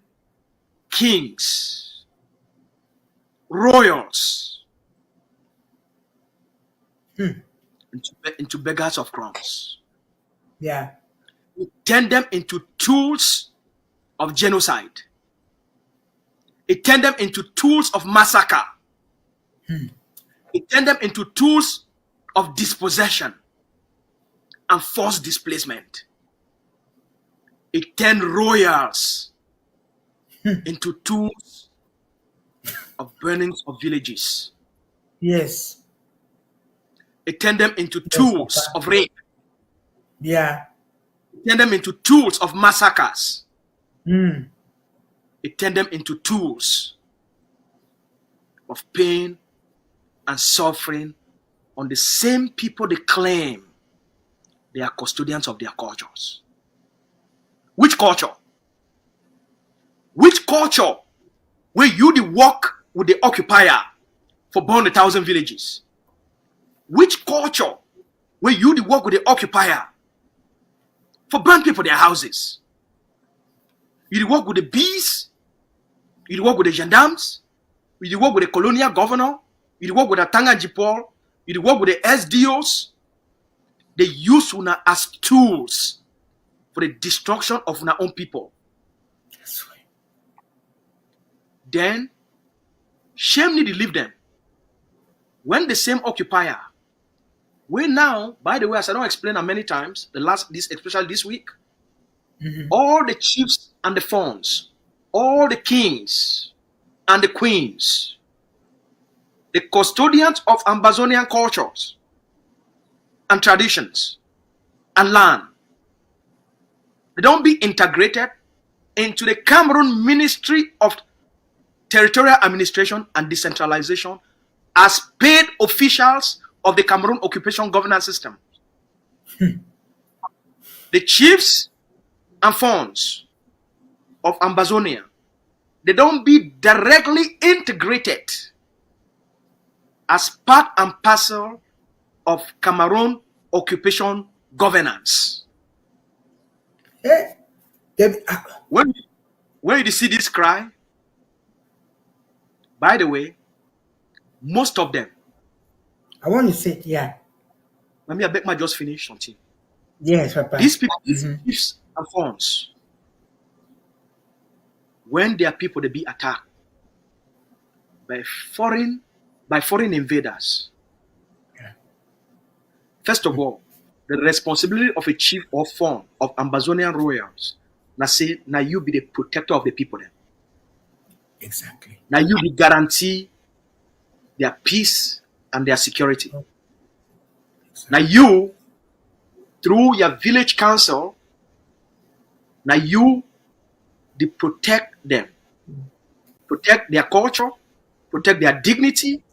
kings, royals into beggars of crumbs. Yeah. It turn them into tools of genocide. It turned them into tools of massacre. It turned them into tools of dispossession and forced displacement. It turned royals into tools of burnings of villages. Yes. It turned them into tools of rape. Yeah. It turned them into tools of massacres. It turned them into tools of pain and suffering on the same people they claim they are custodians of their cultures. Which culture? Which culture where you the work with the occupier for burn 1,000 villages? Which culture where you the work with the occupier for burn people their houses? You the work with the bees, you the work with the gendarmes, you the work with the colonial governor, you the work with the Tangajipol, you the work with the SDOs. They use una as tools for the destruction of our own people. That's right. Then shame need to leave them. When the same occupier, we now, by the way, as I don't explain how many times, especially this week, all the chiefs and the fawns, all the kings and the queens, the custodians of Amazonian cultures and traditions and land, they don't be integrated into the Cameroon Ministry of Territorial Administration and Decentralization as paid officials of the Cameroon Occupation Governance System. The chiefs and fawns of Amazonia, they don't be directly integrated as part and parcel of Cameroon Occupation Governance. Hey, When you see this cry, by the way, most of them, I want to say, yeah. let me beg my just finish something. Yes, Papa. These people, these chiefs and fawns, when their people they be attacked by foreign invaders, first of all, the responsibility of a chief or fawn of Amazonian royals, now you be the protector of the people then. Exactly. Now you be guarantee their peace and their security. Now you, through your village council, now you they protect them, protect their culture, protect their dignity,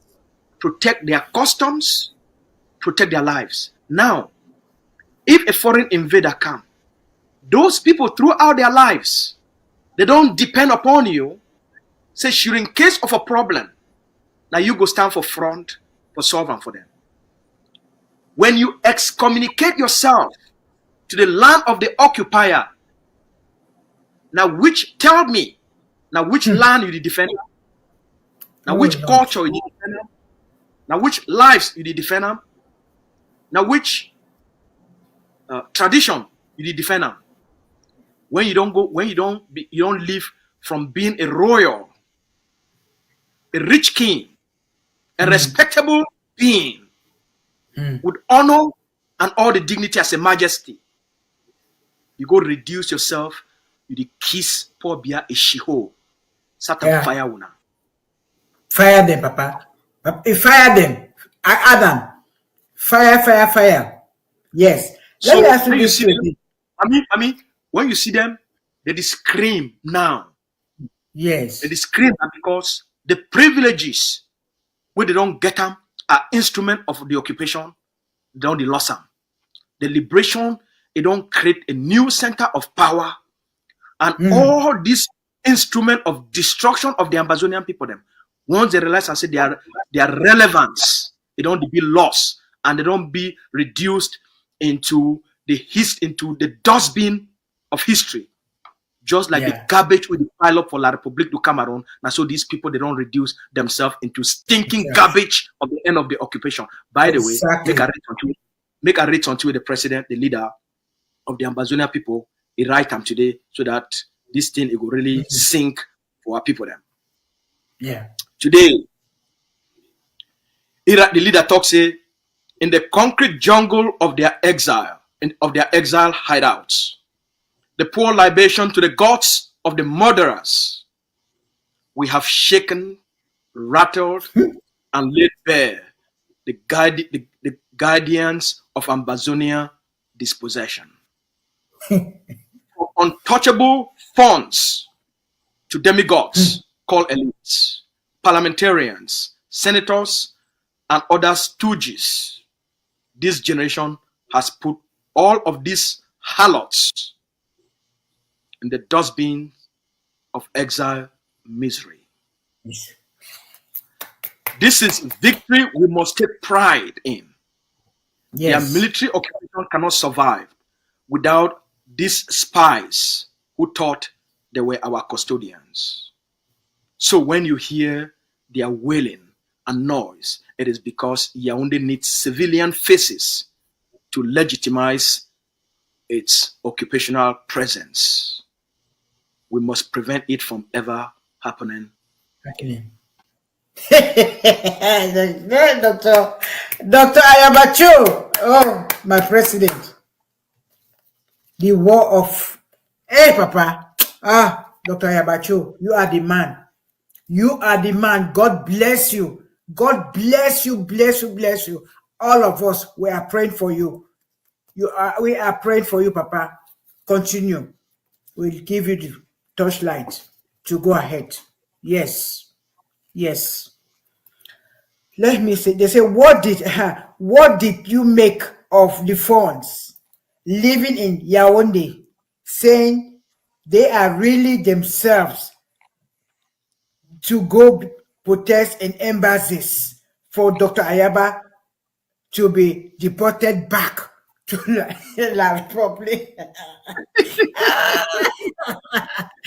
protect their customs, protect their lives. Now, if a foreign invader come, those people throughout their lives, they don't depend upon you. Say, sure, in case of a problem, now you go stand for front for solving for them. When you excommunicate yourself to the land of the occupier, now which land you defend? Now which culture you defend? Now which lives you defend? Now which tradition you defend? When you don't live from being a royal, a rich king, a respectable being with honor and all the dignity as a majesty, you go reduce yourself you the kiss poor bia a shiho. Satan Yeah. fire una. Fire them, Papa. Fire them. Adam. Fire. Yes. Let So me ask you when you this see them, question. I mean, when you see them, they scream now. Yes. They scream because the privileges where they don't get them are instrument of the occupation, they don't lost them. The liberation, it don't create a new center of power, and all this instrument of destruction of the Amazonian people, them once they realize and say their relevance, they don't be lost and they don't be reduced into the dustbin of history, just like the garbage with the pile up for La Republique to Cameroon. And so these people, they don't reduce themselves into stinking garbage of the end of the occupation. By the way, make a rate until the president, the leader of the Amazonian people, he write them today so that this thing it will really sink for our people them. Yeah. Today, the leader talks say in the concrete jungle of their exile, hideouts, the pour libation to the gods of the murderers. We have shaken, rattled, and laid bare the guardians of Amazonia dispossession. From untouchable fawns to demigods called elites, parliamentarians, senators, and other stooges. This generation has put all of these harlots in the dustbin of exile misery. Yes. This is victory we must take pride in. Yes. Their military occupation cannot survive without these spies who thought they were our custodians. So when you hear their wailing and noise, it is because Yaoundé needs civilian faces to legitimize its occupational presence. We must prevent it from ever happening. Dr. Ayabacho, oh, my president. The war of, hey, Papa, Dr. Ayabacho, you are the man. You are the man. God bless you. God bless you, bless you. All of us, we are praying for you. We are praying for you, Papa. Continue. We'll give you the torchlight to go ahead. Yes. Let me say, they say, what did you make of the funds living in Yaoundé, saying they are really themselves to go protest in embassies for Dr. Ayaba to be deported back to La Republic?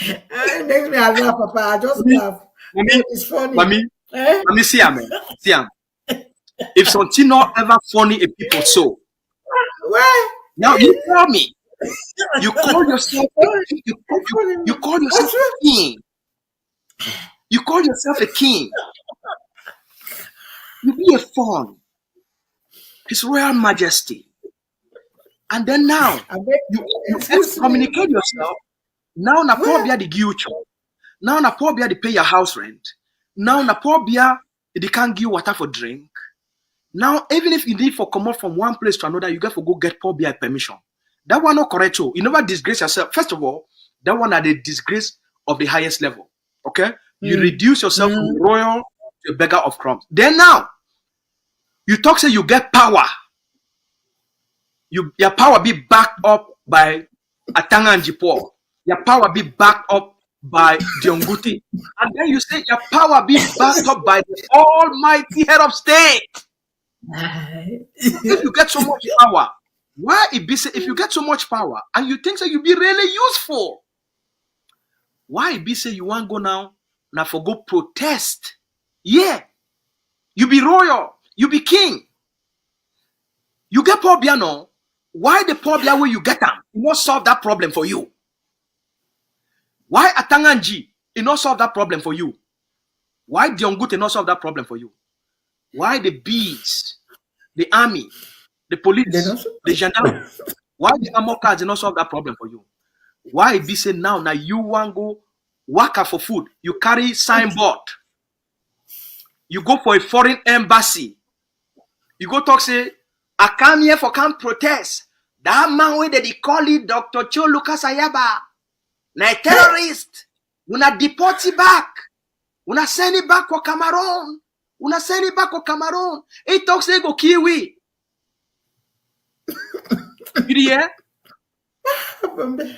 It makes me laugh, Papa. I just laugh. It's funny. Let me see him. If something not ever funny, a people so. Where? Now you tell me. You call yourself you call yourself a king. You call yourself a king. You be a fawn. His Royal Majesty. And then now you first communicate yourself. Now na poor bia the future. Now na poor bia they pay your house rent. Now na poor bia they can't give water for drink. Now, even if you need for come out from one place to another, you got to go get poor BI permission. That one not correct. You never disgrace yourself. First of all, that one are the disgrace of the highest level. Okay? You reduce yourself from royal to a beggar of crumbs. Then now, you talk say you get power. Your power be backed up by Atanga and Jipo. Your power be backed up by Dionguti. And then you say your power be backed up by the almighty head of state. If you get so much power, why it be say if you get so much power and you think that you be really useful, why it be say you want go now for go protest? Yeah, you be royal, you be king, you get poor biano. Why the poor bia where you get them? It not solve that problem for you. Why Atanganji it not solve that problem for you? Why Diongut not solve that problem for you? Why the bees, the army, the police, the gendarme, why the ammo cards did not solve that problem for you? Why be say now you want go work for food? You carry signboard. You go for a foreign embassy. You go talk say, I come here for come protest. That man where they call it Dr. Cho Lucas Ayaba. Na a terrorist. Una deport it back. Una send it back to Cameroon. Una send it back to Cameroon. He talks say go Kiwi. You hear?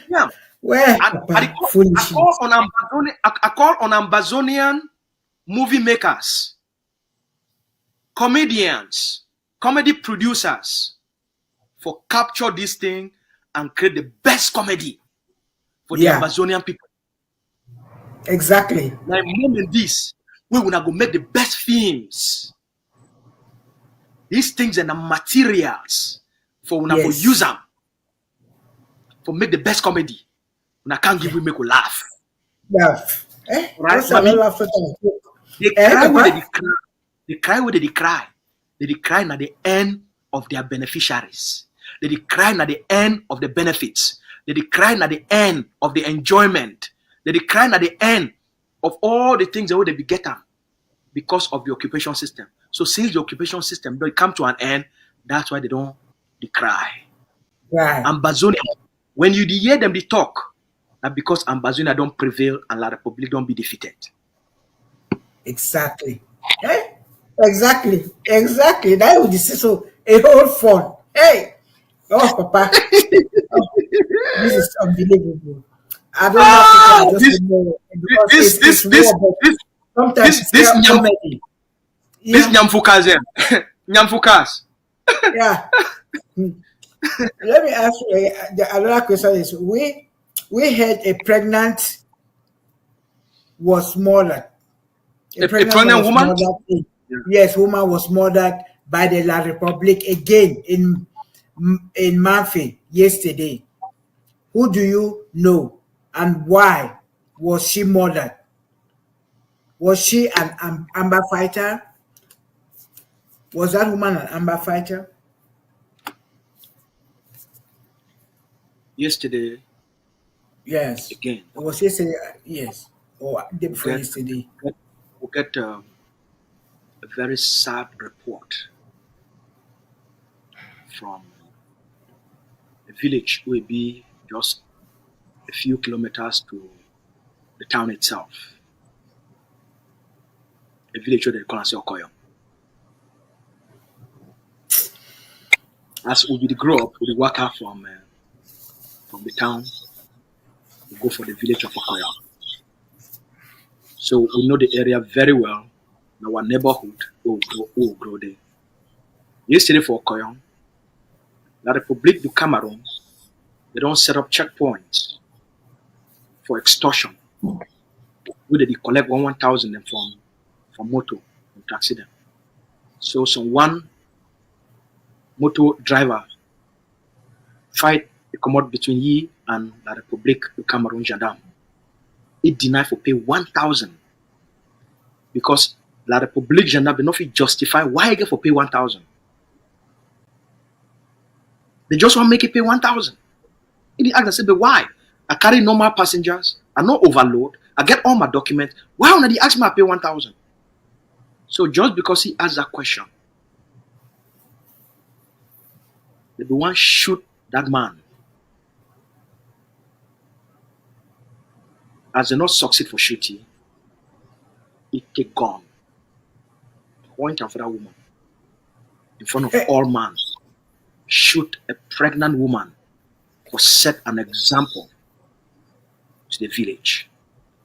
Yeah. Where? I call on Amazonian movie makers, comedians, comedy producers for capture this thing and create the best comedy for the Amazonian people. Exactly. Like moment this, we will go make the best films. These things and the materials for when I go use them for make the best comedy. When I can't give we make a laugh. Laugh. Right? They cry where they cry. They cry at the end of their beneficiaries. They cry at the end of the benefits. They cry at the end of the enjoyment. They cry at the end of all the things that they be getting because of the occupation system. So since the occupation system don't come to an end, that's why they cry. Right. Ambazonia, when you hear them they talk, that because Ambazonia don't prevail and La Republic don't be defeated. Exactly. Exactly. That would be so a whole fun. Hey, oh Papa, this is unbelievable. I don't know. This Nyamfukas. Nyamfukas. Yeah. Let me ask you another question. Is we had a pregnant was murdered. A pregnant woman? Yes, woman was murdered by the La Republic again in Manfi yesterday. Who do you know and why was she murdered? Was she an amber fighter? Was that woman an amber fighter? Yesterday. Yes. Again. It was yesterday. Yes. Or day before yesterday. We get a very sad report from a village will be just a few kilometers to the town itself. A village where they call us Okoyo. As we grow up, we walk out from the town, we go for the village of Okoyo. So we know the area very well. In our neighborhood, we will grow there. Yesterday for Okoyo, La Republique du Cameroon, they don't set up checkpoints for extortion. Where they collect 1,000 from motor, from taxi them. So one motor driver fight a commode between ye and La Republique du Cameroon gendarme. It denied for pay 1,000 because La Republique gendarme did not justify why I get for pay 1,000. They just want to make it pay 1,000. He asked and said, but why? I carry normal passengers, I no overload, I get all my documents. Why would they ask me to pay 1,000? So just because he asked that question, they want to shoot that man. As they not succeed for shooting, he take gun, point for that woman in front of all men, shoot a pregnant woman, or set an example to the village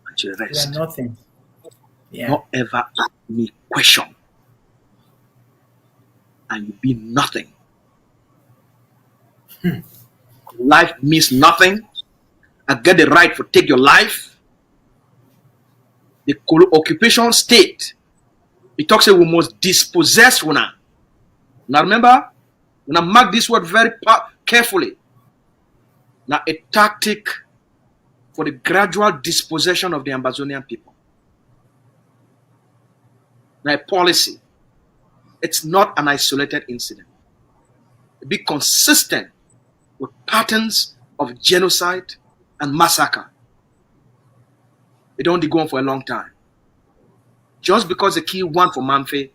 and to the rest. Yeah, nothing. Yeah. Not ever ask me question, and you be nothing. Life means nothing. I get the right to take your life. The occupation state, it talks about we must dispossess one. Now remember, when I mark this word very carefully, now a tactic for the gradual dispossession of the Amazonian people. Now a policy. It's not an isolated incident. Be consistent with patterns of genocide, and massacre. It don't go on for a long time. Just because they kill one for Manfe,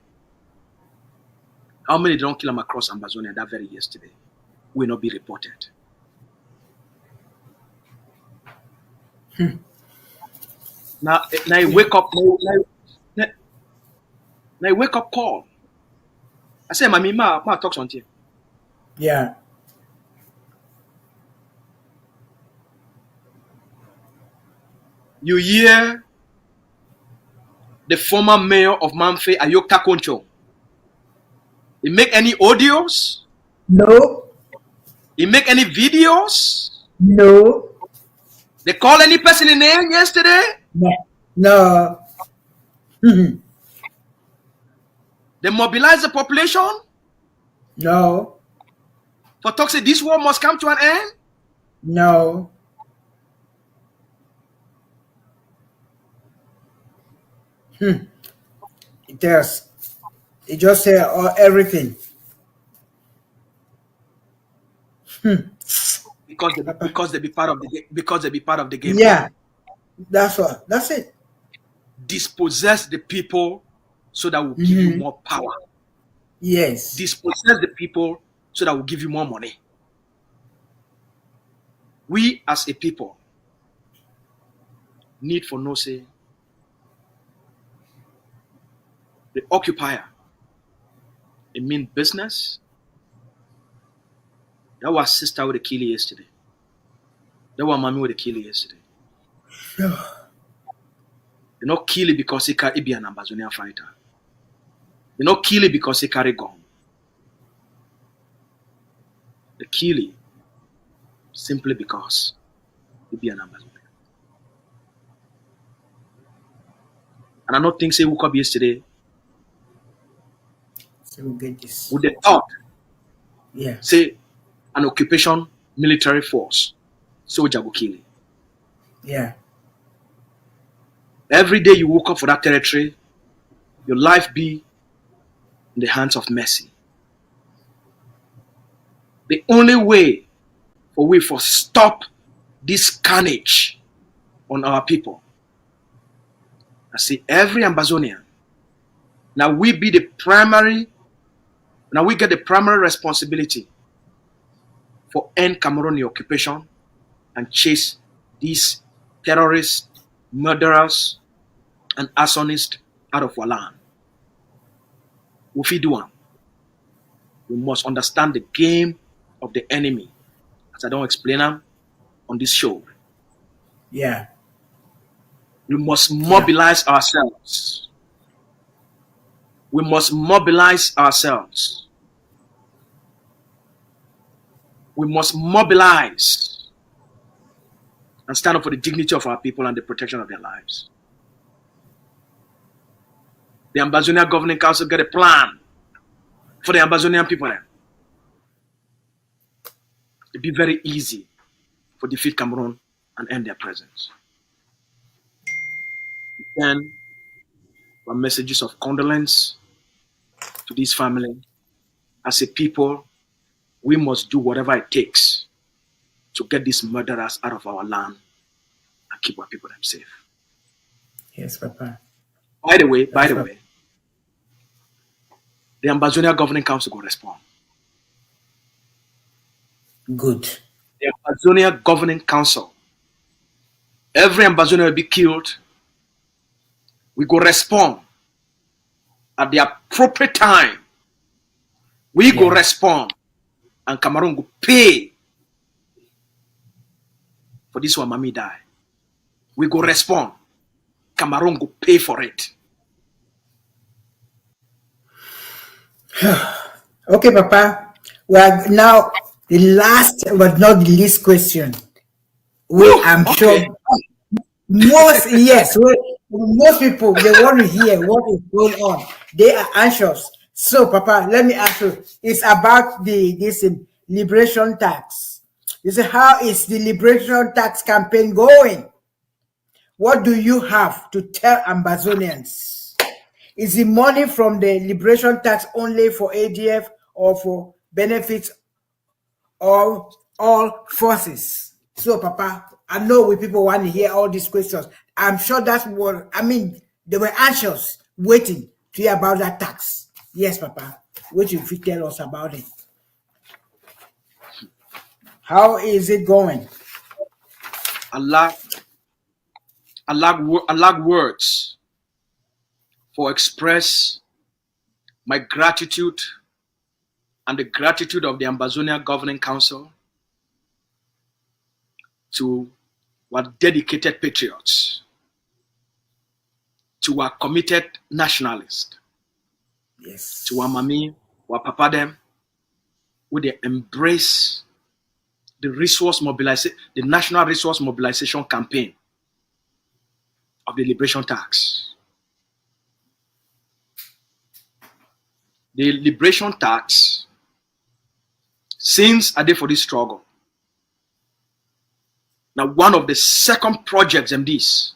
how many don't kill them across Amazonia that very yesterday will not be reported. Now I wake up. Now I wake up call. I say, "Mami, ma talk something." Yeah. You hear the former mayor of Manfe, Ayokta Koncho. He make any audios? No. He make any videos? No. They call any person in name yesterday? No. They mobilize the population? No. For talk say this war must come to an end? No. It does. It just say everything. Because they be part of the game. Yeah. That's what. That's it. Dispossess the people so that will give you more power. Yes. Dispossess the people so that will give you more money. We as a people need for no say the occupier. It mean business. That was sister with the kill yesterday. That was mommy with the kill yesterday. They not kill it because he can be an Amazonian fighter. They not kill it because he carry gun. They kill it simply because he be an Amazonian. And I don't think say woke up yesterday. So we'll get this. With the thought, Yeah. say an occupation military force, soldier will kill it. Yeah. Every day you woke up for that territory, your life be in the hands of mercy. The only way for we for stop this carnage on our people, I see every Amazonian. Now we get the primary responsibility for end Cameroonian occupation and chase these terrorists, murderers, and arsonists out of our land. If we do one, we must understand the game of the enemy, as I don't explain them on this show. Yeah. We must mobilize ourselves. We must mobilize ourselves. We must mobilize and stand up for the dignity of our people and the protection of their lives. The Amazonian Governing Council get a plan for the Amazonian people. It'd be very easy for defeat Cameroon and end their presence. Then, our messages of condolence to this family. As a people, we must do whatever it takes to get these murderers out of our land and keep our people them safe. Yes, Papa. By the way, the Amazonian Governing Council will respond. Good. The Amazonian Governing Council, every Amazonian will be killed. We go respond at the appropriate time. We go respond, and Cameroon go pay for this one. Mommy die. We go respond. Cameroon go pay for it. Okay, Papa. Well, now the last but not the least question. I'm sure most people they want to hear what is going on. They are anxious. So, Papa, let me ask you. It's about this liberation tax. You say, how is the liberation tax campaign going? What do you have to tell Amazonians? Is the money from the liberation tax only for ADF or for benefits of all forces? So, Papa, I know we people want to hear all these questions. I'm sure that's what I mean. They were anxious, waiting to hear about that tax. Yes, Papa. What you tell us about it? How is it going? I lack words for express my gratitude and the gratitude of the Ambazonia Governing Council to our dedicated patriots, to our committed nationalists, Yes. to our mami, our papa them, who they embrace the the National Resource Mobilization Campaign of the Liberation Tax. The Liberation Tax, since I did for this struggle, now one of the second projects in this,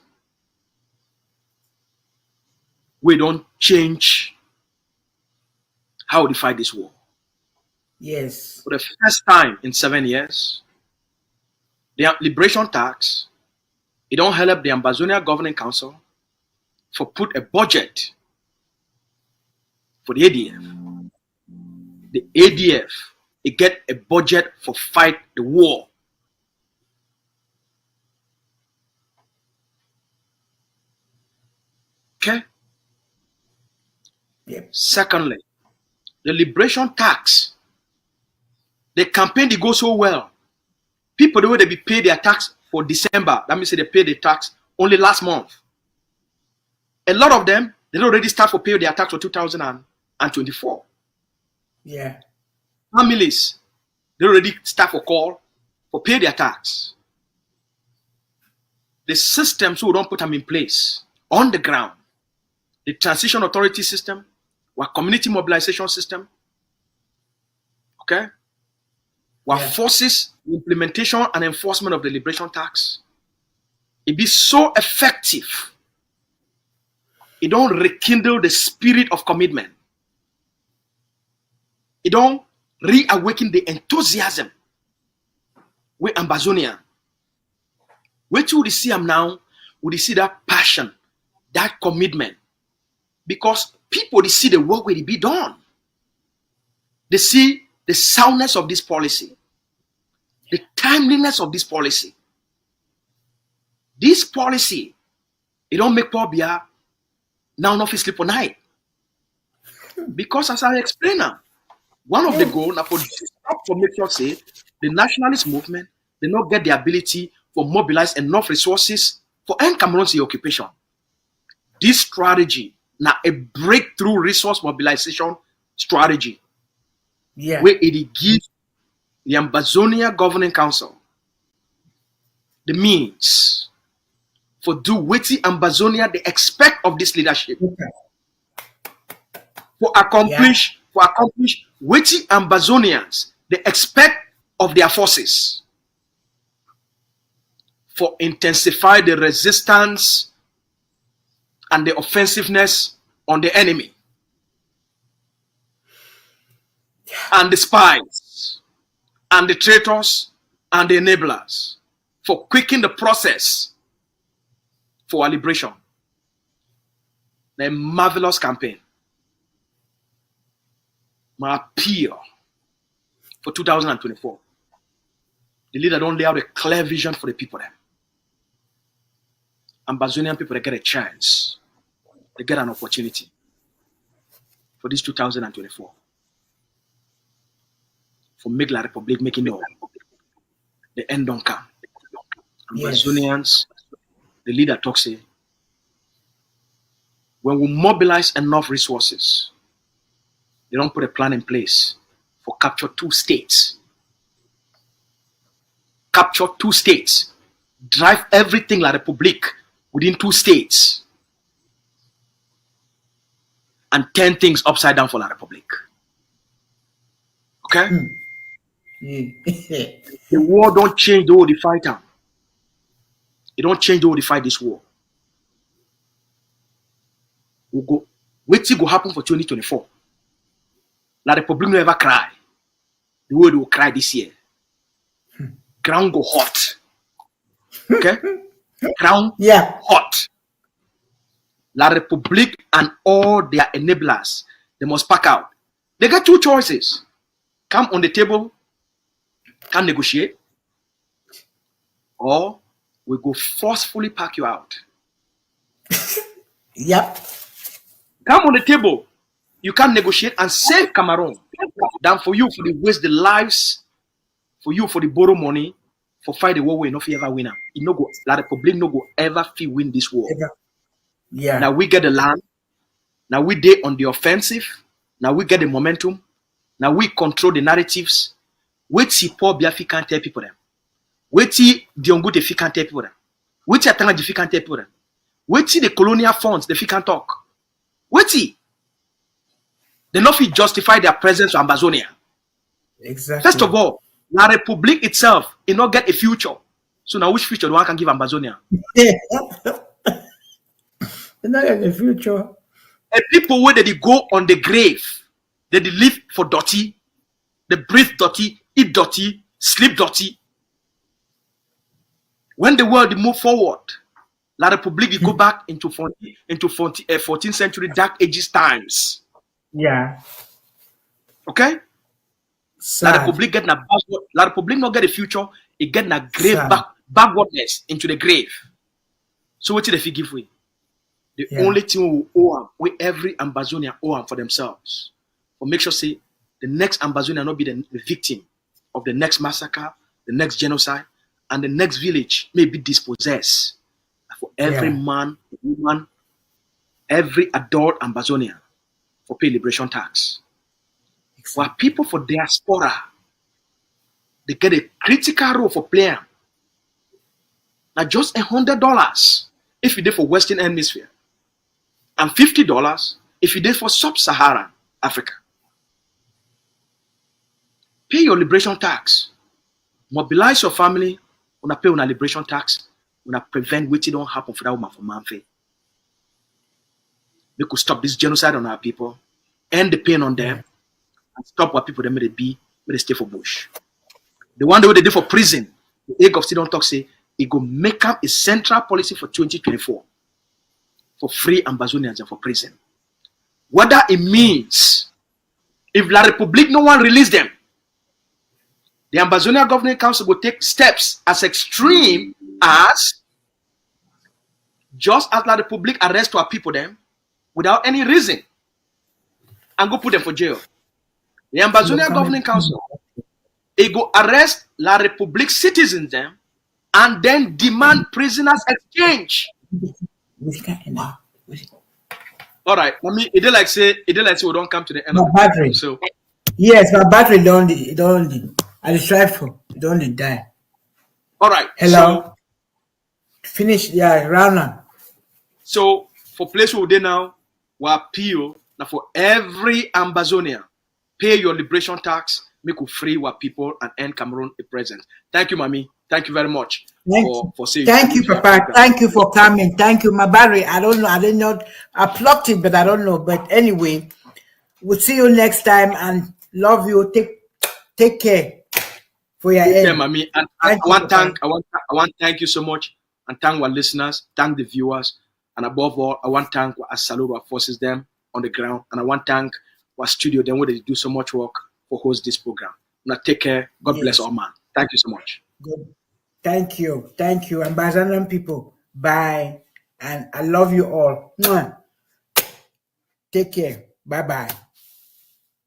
we don't change how we fight this war. Yes. For the first time in 7 years, the Liberation Tax, it don't help the Ambazonia Governing Council for put a budget for the ADF. The ADF, it get a budget for fight the war. Okay? Yep. Secondly, the Liberation Tax, the campaign they go so well. People the way they be pay their tax for December, that means they pay the tax only last month. A lot of them, they don't already start for pay their tax for 2024. Yeah. Families, they already start for call for pay their tax. The systems who don't put them in place on the ground, the transition authority system, our community mobilization system, okay? Our forces, implementation and enforcement of the Liberation Tax, it be so effective. It don't rekindle the spirit of commitment. It don't reawaken the enthusiasm with Ambazonia. Wait till we see them now, we see that passion, that commitment. Because people, they see the work will be done. They see the soundness of this policy, the timeliness of this policy. This policy, it don't make poor beer now not sleep for night. Because as I explained now, one of the goals now for make sure say the nationalist movement, they not get the ability for mobilize enough resources for end Cameroon's occupation. This strategy now a breakthrough resource mobilization strategy. Yeah. Where it gives the Ambazonia Governing Council the means for do what the Ambazonia they expect of this leadership. For accomplish what the Ambazonians they expect of their forces. For intensify the resistance and the offensiveness on the enemy. And the spies, and the traitors, and the enablers, for quickening the process for our liberation. A marvelous campaign. My appeal for 2024. The leader don't lay out a clear vision for the people there. Ambazonian people, they get a chance. They get an opportunity for this 2024. For make La Republic making the end don't come. Ambazonians, the leader talks say, when we mobilize enough resources, they don't put a plan in place for capture 2 states. Capture 2 states. Drive everything La Republic within 2 states. And turn things upside down for La Republic. Okay? The war don't change the way they fight them. It don't change the way they fight this war. We'll go. Wait till go happen for 2024. La Republic will never cry. The way they will cry this year. Ground go hot. Okay? Crown Yeah. hot. La République and all their enablers, they must pack out. They got two choices. Come on the table, can negotiate, or we go forcefully pack you out. Yep. Come on the table, you can negotiate and save Cameroon than for you for the waste the lives, for you for the borrow money, for fight the war we no fit ever win am. It no go, La République no go ever fit win this war. Yeah. Now we get the land, now we dey on the offensive, now we get the momentum, now we control the narratives. Wait till Paul Biafra can't tell people them. Wait till Diongo the can't tell people them. Wait till Atanga the can't tell people them. Wait till the colonial funds the can't talk. Wait till they not fit justify their presence to Amazonia. Exactly. First of all, La République itself, it not get a future. So now which future do one can give Amazonia? Not in the future. And people where they go on the grave, they live for dirty, they breathe dirty, eat dirty, sleep dirty. When the world move forward, La République go back into 14th century dark ages times. Yeah. Okay? Sad. La République get na backward, La République not get a future, it get na grave Sad. backwardness into the grave. So what did they give way? The only thing we owe them, we every Ambazonian owe them for themselves. For make sure say the next Ambazonian not be the victim of the next massacre, the next genocide, and the next village may be dispossessed. For every man, woman, every adult Ambazonian for pay liberation tax. For people for diaspora, they get a critical role for playing. Now just $100 if you did for Western Hemisphere, and $50 if you did for Sub-Saharan Africa. Pay your liberation tax. Mobilize your family. Una pay una liberation tax. Una prevent what don't happen for that woman for Manfe. We could stop this genocide on our people, end the pain on them, and stop what people they may be, may they stay for bush. The one that they did for prison, the egg of still don't talk say it go make up a central policy for 2024 for free Ambazonians and for prison. Whether it means if La République no one release them, the Ambazonia Governing Council will take steps as extreme as just as La République arrest our people them without any reason and go put them for jail. The Ambazonia Governing Council, it go arrest La République citizens them and then demand prisoners exchange. All right, I mean, it did like say we don't come to the end My of the battery. So Yes, my battery don't I try for it don't die. all right. Hello. Finish, round on. So for place where they now, we appeal now for every Ambazonian, pay your liberation tax, make you free our people and end Cameroon a present. Thank you, Mami. Thank you very much for saying. Thank you, Papa. Thank you for coming. Thank you, my battery. I don't know. I didn't know. I plucked it, but I don't know. But anyway, we'll see you next time and love you. Take care for your Yeah, end. Mami. And I want to thank you so much and thank our listeners, thank the viewers, and above all, I want to thank our salute our forces them on the ground, and I want to thank our studio them where they do so much work for host this program. Now take care. God bless all man. Thank you so much. Good. Thank you, Ambazonian people. Bye, and I love you all. Mwah. Take care. Bye bye.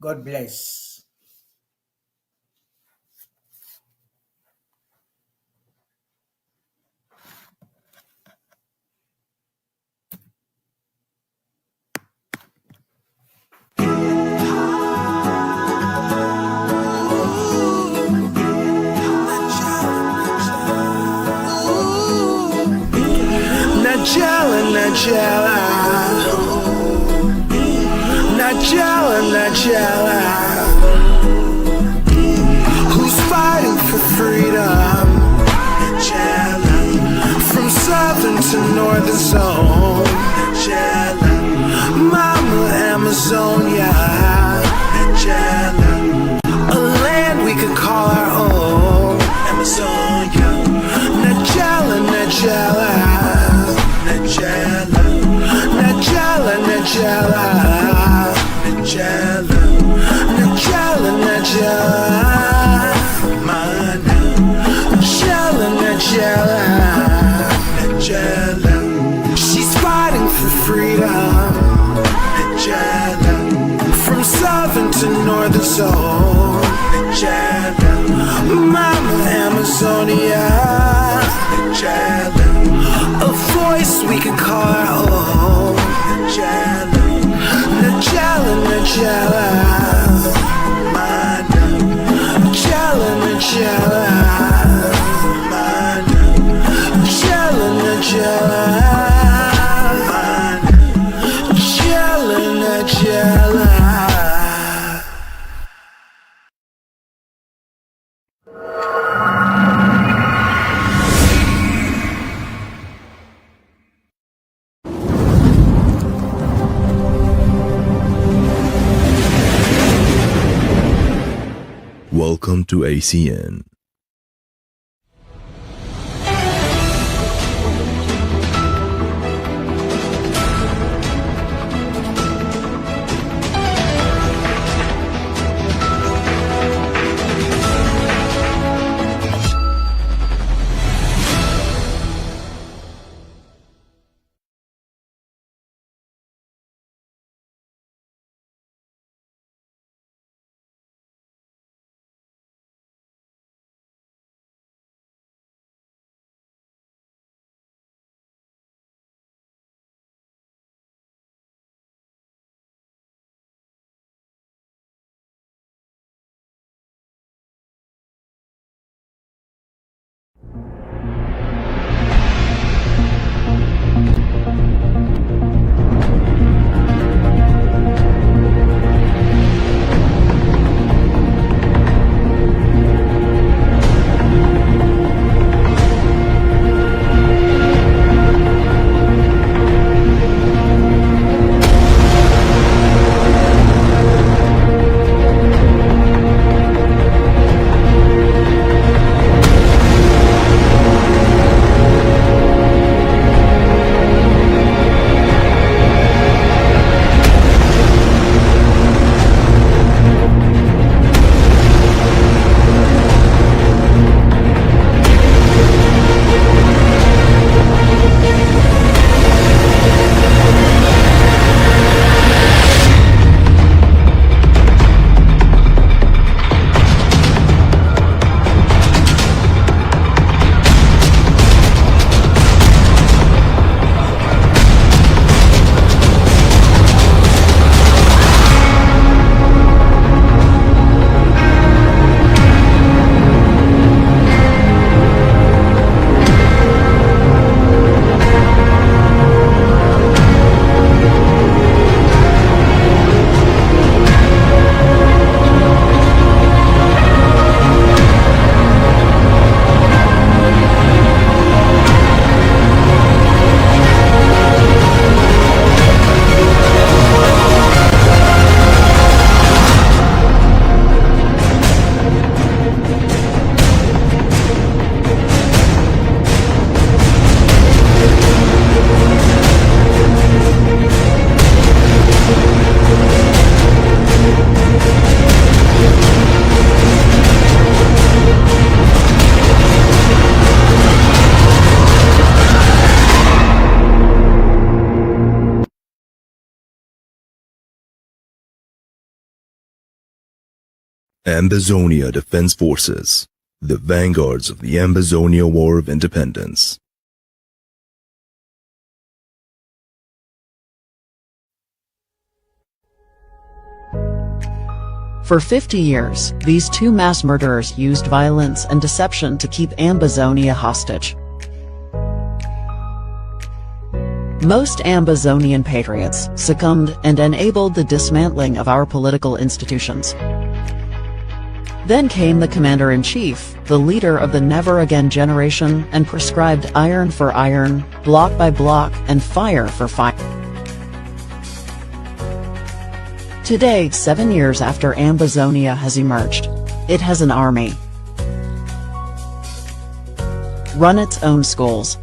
God bless. Najella, who's fighting for freedom? Najella, from southern to northern zone. Najella, Mama Amazonia. Najella, a land we could call our own. Amazonia, Najella. Welcome to ACN. Ambazonia Defense Forces, the vanguards of the Ambazonia War of Independence. For 50 years, these two mass murderers used violence and deception to keep Ambazonia hostage. Most Ambazonian patriots succumbed and enabled the dismantling of our political institutions. Then came the commander-in-chief, the leader of the never-again generation, and prescribed iron for iron, block by block, and fire for fire. Today, 7 years after Ambazonia has emerged, it has an army, run its own schools,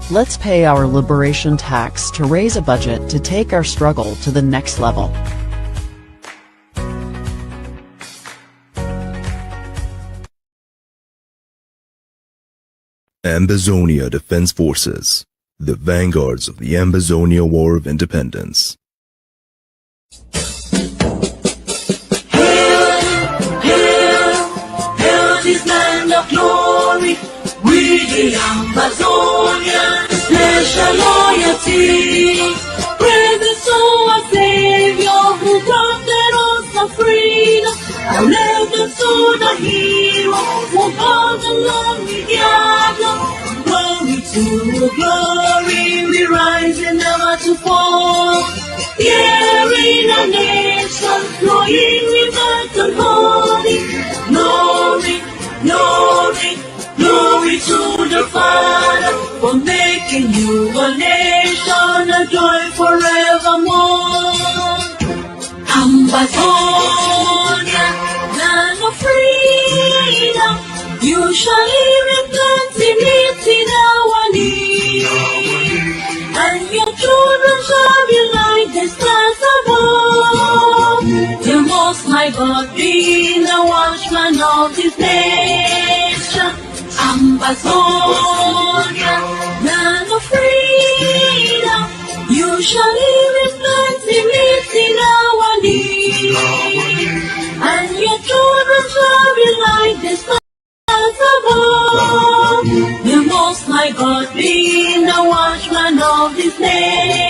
let's pay our liberation tax to raise a budget to take our struggle to the next level. Ambazonia Defense Forces, the vanguards of the Ambazonia War of Independence. Hail, hail this land of glory, we the Ambazonians pledge our loyalty. Praise the soul of Savior who granted us our freedom. And legends to the heroes who fought along with gather. Glory to glory, we rise and never to fall. Here in a nation Ambazonia, land of freedom, usually repents in our need. And your children shall be like the stars above. The Most High God being the watchman of this nation. Ambazonia, land of freedom, usually repents in our need. And your children shall be like the stars above. The Most High God being the watchman of this nation.